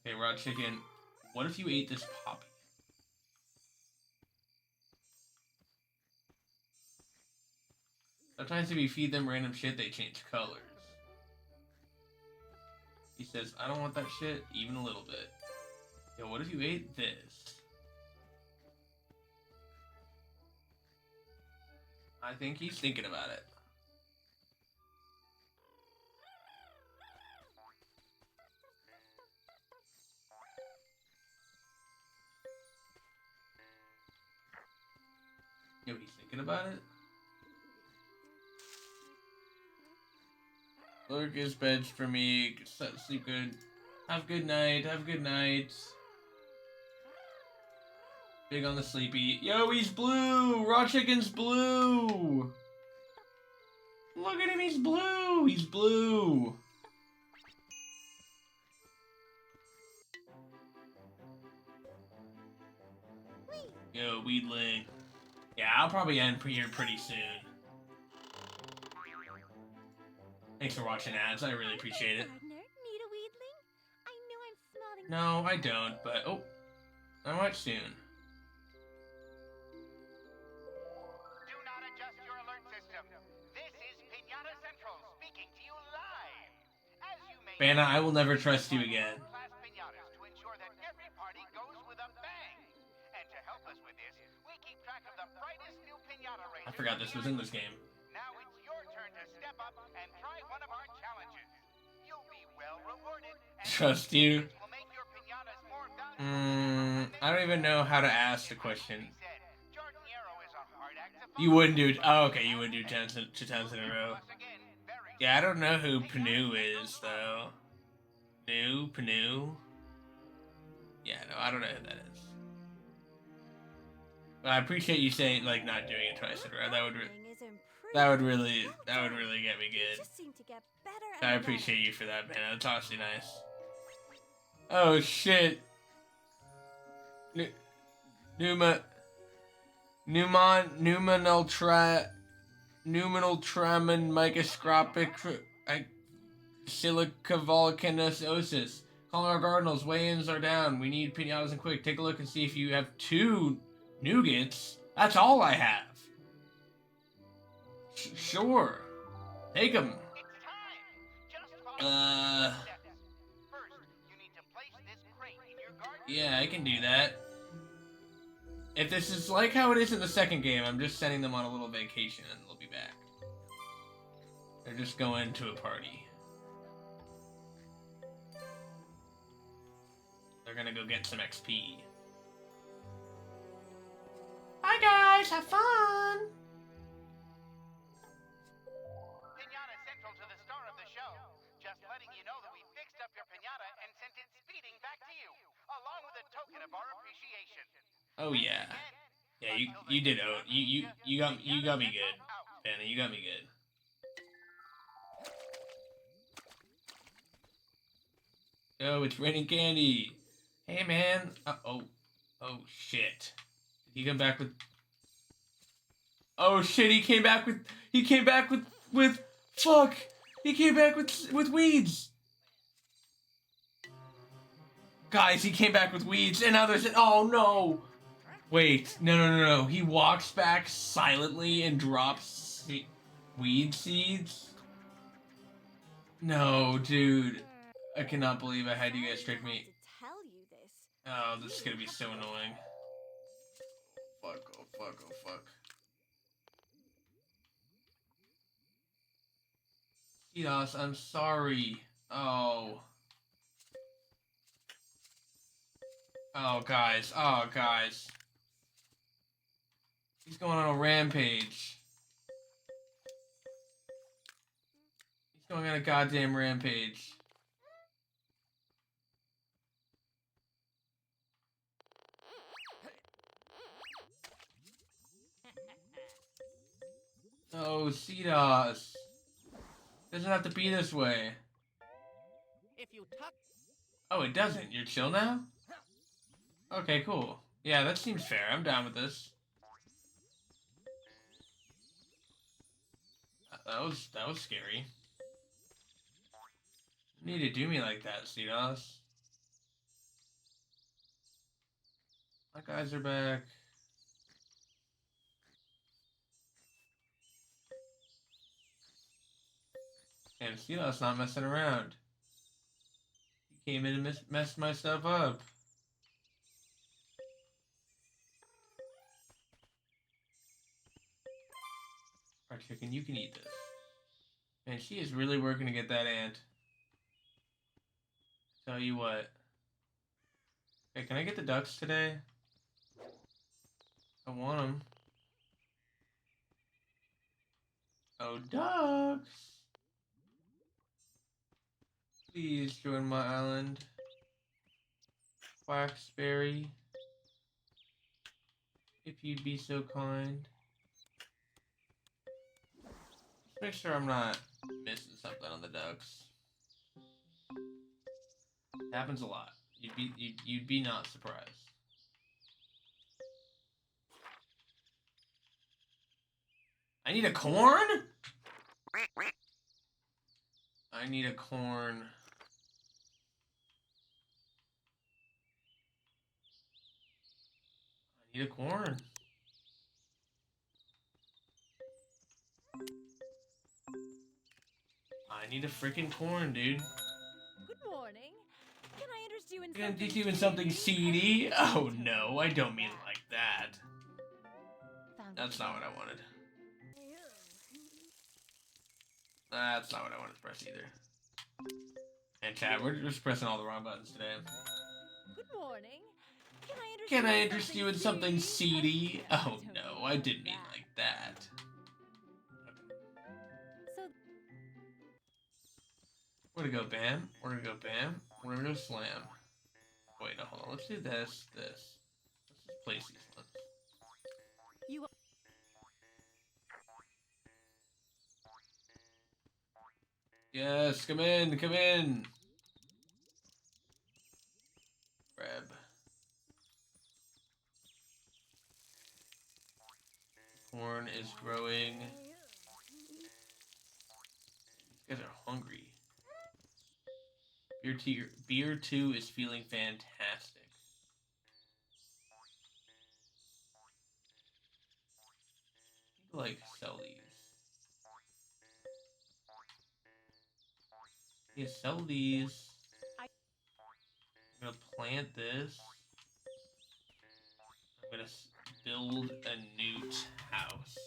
A: Okay, raw chicken. What if you ate this poppy? Sometimes if you feed them random shit, they change colors. He says, I don't want that shit even a little bit. Yo, what if you ate this? I think he's thinking about it. Yo, he's thinking about it? Lurk is beds for me. Sleep good. Have a good night. Big on the sleepy. Yo, he's blue! Raw chicken's blue! Look at him, he's blue! Yo, Weedling. Yeah, I'll probably end here pretty soon. Thanks for watching ads, I really appreciate it.
I: Gardener, need a weedling? I know I'm smelling.
A: No, I don't, but oh, I might soon.
J: Do not adjust your alert system. This is Pinata Central speaking to you
A: Banna, I will never trust you again.
J: Class pinatas to ensure that every party goes with a bang. And to help us with this, we keep track of the brightest new pinata
A: I
J: rangers.
A: forgot this was in this game.
J: Now it's your turn to step up and try one of our challenges. You'll be well rewarded.
A: Trust you?
J: Will make your pinatas more valuable.
A: I don't even know how to ask the question. You wouldn't do it. Oh, okay, you would do 10 in a row. Yeah, I don't know who Panu is, though. Panu? Yeah, no, I don't know who that is. But I appreciate you saying, like, not doing it twice in a row. That would really get me good. I appreciate you for that, man. That's honestly nice. Oh, shit. Numinal tramen microscopic silica volcanosis. Calling our cardinals. Weigh-ins are down. We need pinatas and quick. Take a look and see if you have 2 nougats. That's all I have. Sure. Take them. Yeah, I can do that. If this is like how it is in the second game, I'm just sending them on a little vacation and they'll be back. They're just going to a party. They're gonna go get some XP. Bye guys, have fun!
J: Pinata Central to the star of the show. Just letting you know that we fixed up your pinata and sent it speeding back to you, along with a token of our appreciation.
A: Oh yeah. Yeah, you did you got me good. Banna, you got me good. Oh, it's raining candy. Hey man. Oh shit. Did he come back with Oh shit, he came back with fuck. He came back with weeds. Guys, he came back with weeds and now there's oh no. Wait, no. He walks back silently and drops weed seeds? No, dude. I cannot believe I had you guys trick me. Oh, this is gonna be so annoying. Oh fuck. Yes, I'm sorry. Oh, guys. He's going on a rampage. He's going on a goddamn rampage. Oh, Cedos. Doesn't have to be this way.
C: If you tuck.
A: Oh, it doesn't. You're chill now? Okay, cool. Yeah, that seems fair. I'm down with this. That was scary. You need to do me like that, Cedos. My guys are back. And Cedos not messing around. He came in and messed my stuff up. Alright, chicken, you can eat this. Man, she is really working to get that ant. Tell you what. Hey, can I get the ducks today? I want them. Oh, ducks! Please join my island. Waxberry. If you'd be so kind. Just make sure I'm not missing something on the ducks. Happens a lot. You'd be not surprised. I need a corn? I need a corn. I need a corn. I need a freaking corn, dude.
G: morning. Can I interest you in
A: Can I
G: something
A: interest you in something seedy? Oh no, I don't mean like that. That's not what I wanted. That's not what I wanted to press either. And chat, we're just pressing all the wrong buttons today.
G: Good morning.
A: Can I interest you in something seedy? Oh no, I didn't mean like that.
G: So
A: We're gonna go bam. We're gonna go bam. We're gonna go slam. Wait, no, hold on. Let's do this. Let's just place these ones.
G: you
A: Yes, come in, come in. Grab. Corn is growing. These guys are hungry. Beer 2 is feeling fantastic. I need to, like, sell these. Yeah, sell these. I'm gonna plant this. I'm gonna build a newt house.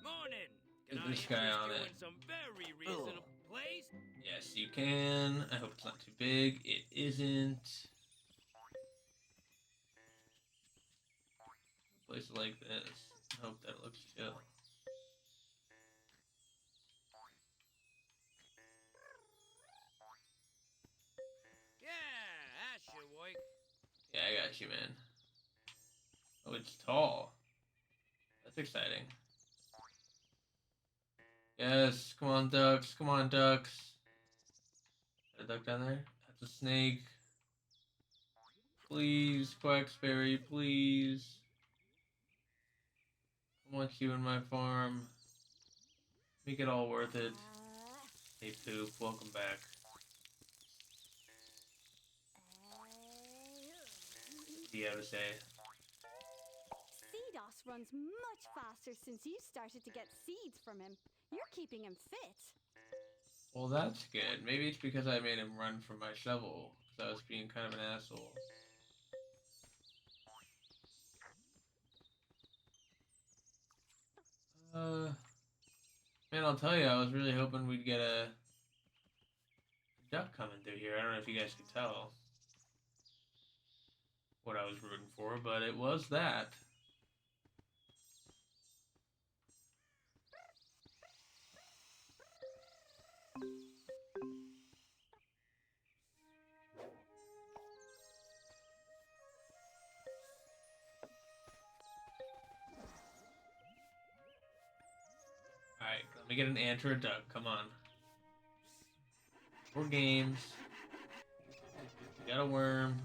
H: Morning.
A: Get
H: Can
A: this
H: I
A: guy
H: interest
A: on
H: you
A: it.
H: in some very reasonable place?
A: Yes, you can. I hope it's not too big. It isn't. A place like this. I hope that looks chill.
H: Yeah, that should work.
A: Yeah, I got you, man. Oh, it's tall. That's exciting. Yes, come on, ducks. Come on, ducks. Is a duck down there? That's a snake. Please, Quacksberry, please. I want you in my farm. Make it all worth it. Hey, Poop, welcome back. What do you have to say?
D: Seedos runs much faster since you started to get seeds from him. You're keeping him fit.
A: Well, that's good. Maybe it's because I made him run from my shovel. Because I was being kind of an asshole. Man, I'll tell you, I was really hoping we'd get a duck coming through here. I don't know if you guys could tell what I was rooting for, but it was that. Alright, let me get an ant or a duck. Come on. 4 games. We got a worm.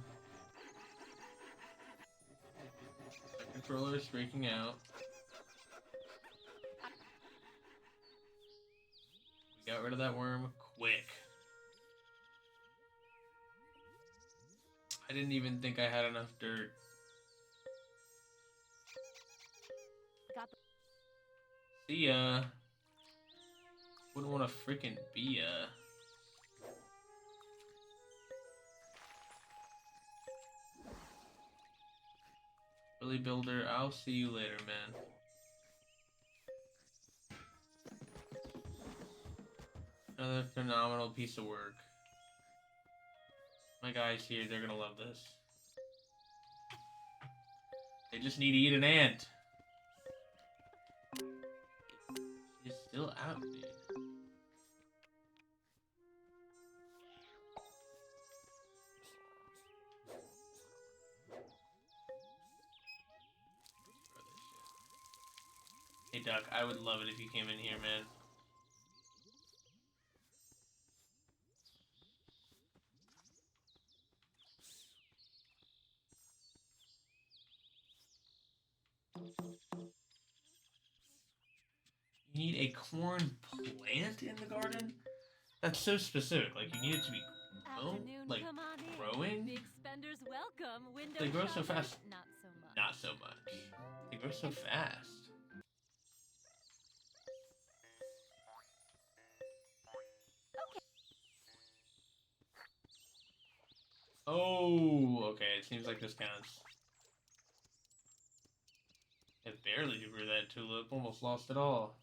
A: My controller is freaking out. We got rid of that worm quick. I didn't even think I had enough dirt. See ya. Wouldn't want to freaking be ya. Billy Builder, I'll see you later, man. Another phenomenal piece of work. My guys here, they're gonna love this. They just need to eat an ant. She's still out, dude. Hey, Duck, I would love it if you came in here, man. You need a corn plant in the garden? That's so specific. Like, you need it to be like growing?
G: Big spenders welcome. Window
A: They grow so
G: shoppers,
A: fast.
G: Not so much.
A: Not so much. They grow so fast. Oh, okay. It seems like this counts. It barely grew that tulip. Almost lost it all.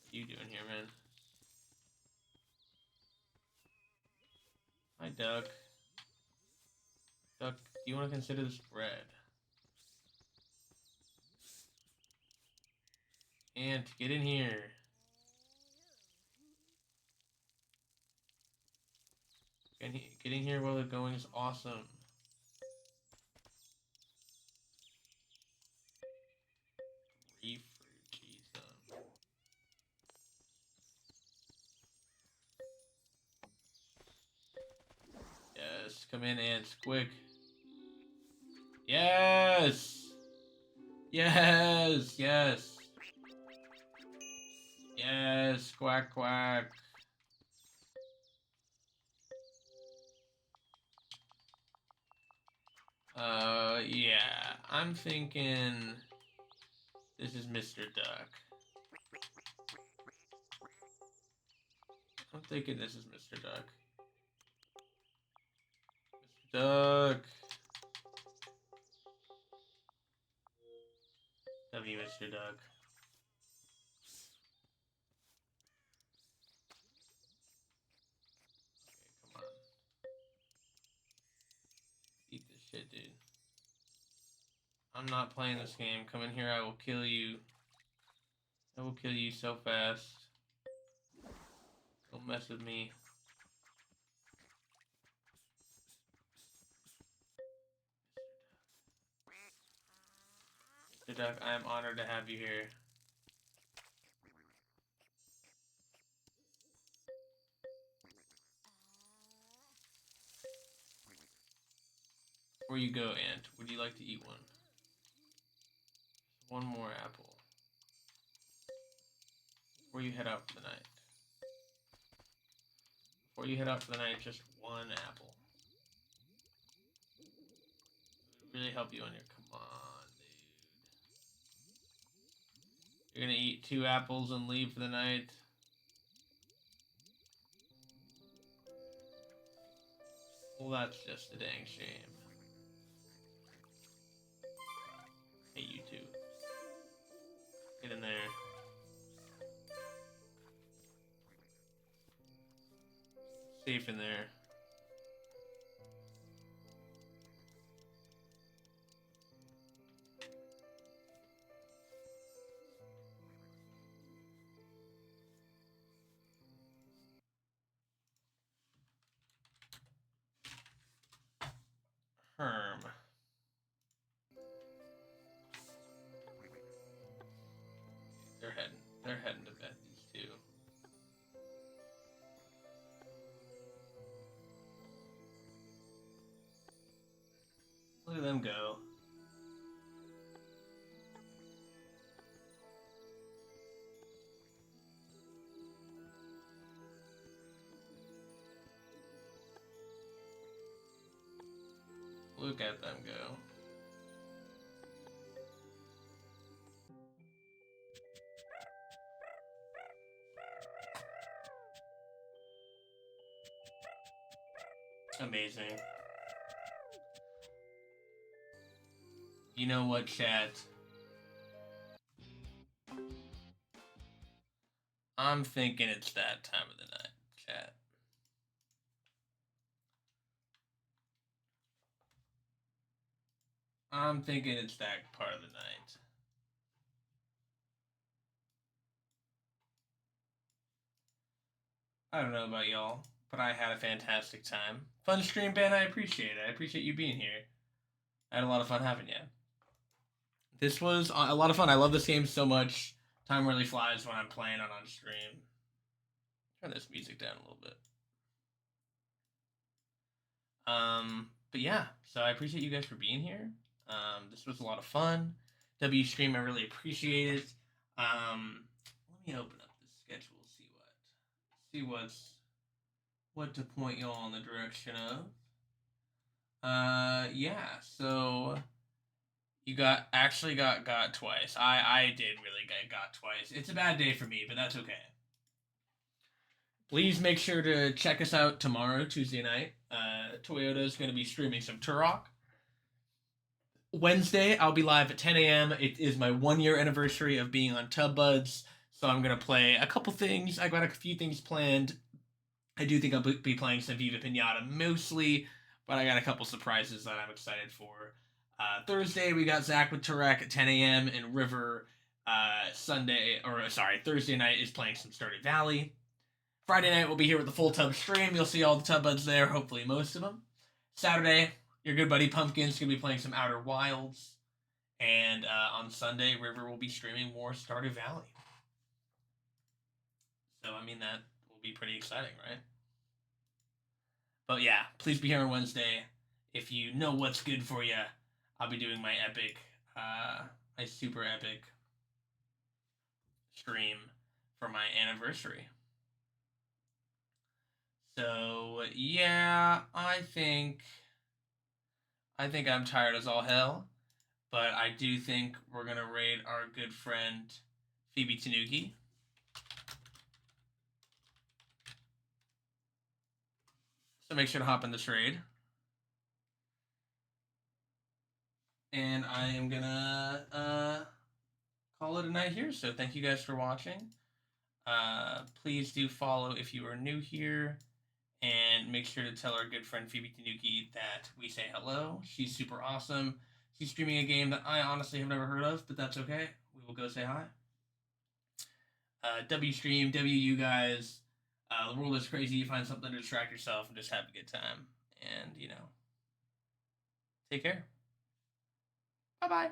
A: What are you doing here, man? Hi, Duck. Duck, do you want to consider this bread? Ant, get in here. Getting here while the going is awesome. Reef fruit, jeez. Yes, come in, ants, quick. Yes! Yes! Yes! Yes! Quack, quack. Yeah. I'm thinking this is Mr. Duck. I'm thinking this is Mr. Duck. Mr. Duck. W, Mr. Duck. Okay, come on. Eat this shit, dude. I'm not playing this game. Come in here, I will kill you. I will kill you so fast. Don't mess with me. Mr. Duck, I am honored to have you here. Before you go, Ant, would you like to eat one? One more apple. Before you head out for the night. Before you head out for the night, just one apple. It would really help you on your... Come on, dude. You're gonna eat 2 apples and leave for the night? Well, that's just a dang shame. Hey, you two. Get in there. Safe in there. Herm. They're heading to bed, these two. Look at them go. Look at them go. Amazing. You know what, chat? I'm thinking it's that time of the night, chat. I'm thinking it's that part of the night. I don't know about y'all, but I had a fantastic time. Fun stream, Ben. I appreciate it. I appreciate you being here. I had a lot of fun having you. This was a lot of fun. I love this game so much. Time really flies when I'm playing it on stream. Turn this music down a little bit. But yeah, so I appreciate you guys for being here. This was a lot of fun. W stream, I really appreciate it. Let me open up the schedule, see what to point y'all in the direction of. Yeah, so you got twice. I did really get got twice. It's a bad day for me, but that's okay. Please make sure to check us out tomorrow, Tuesday night. Toyota is going to be streaming some Turok. Wednesday, I'll be live at 10 a.m. It is my 1-year anniversary of being on Tub Buds, so I'm going to play a couple things. I got a few things planned. I do think I'll be playing some Viva Pinata mostly, but I got a couple surprises that I'm excited for. Thursday, we got Zach with Turek at 10 a.m. and River Thursday night is playing some Stardew Valley. Friday night, we'll be here with the full Tub stream. You'll see all the Tub Buds there, hopefully most of them. Saturday, your good buddy Pumpkin's going to be playing some Outer Wilds. And on Sunday, River will be streaming more Stardew Valley. So, I mean, that will be pretty exciting, right? But yeah, please be here on Wednesday. If you know what's good for you, I'll be doing my my super epic stream for my anniversary. So yeah, I think I'm tired as all hell, but I do think we're gonna raid our good friend Phoebe Tanuki. So make sure to hop in this raid. And I am gonna call it a night here. So thank you guys for watching. Please do follow if you are new here. And make sure to tell our good friend Phoebe Tanuki that we say hello. She's super awesome. She's streaming a game that I honestly have never heard of, but that's okay. We will go say hi. W stream, W you guys. The world is crazy. You find something to distract yourself and just have a good time. And, take care. Bye-bye.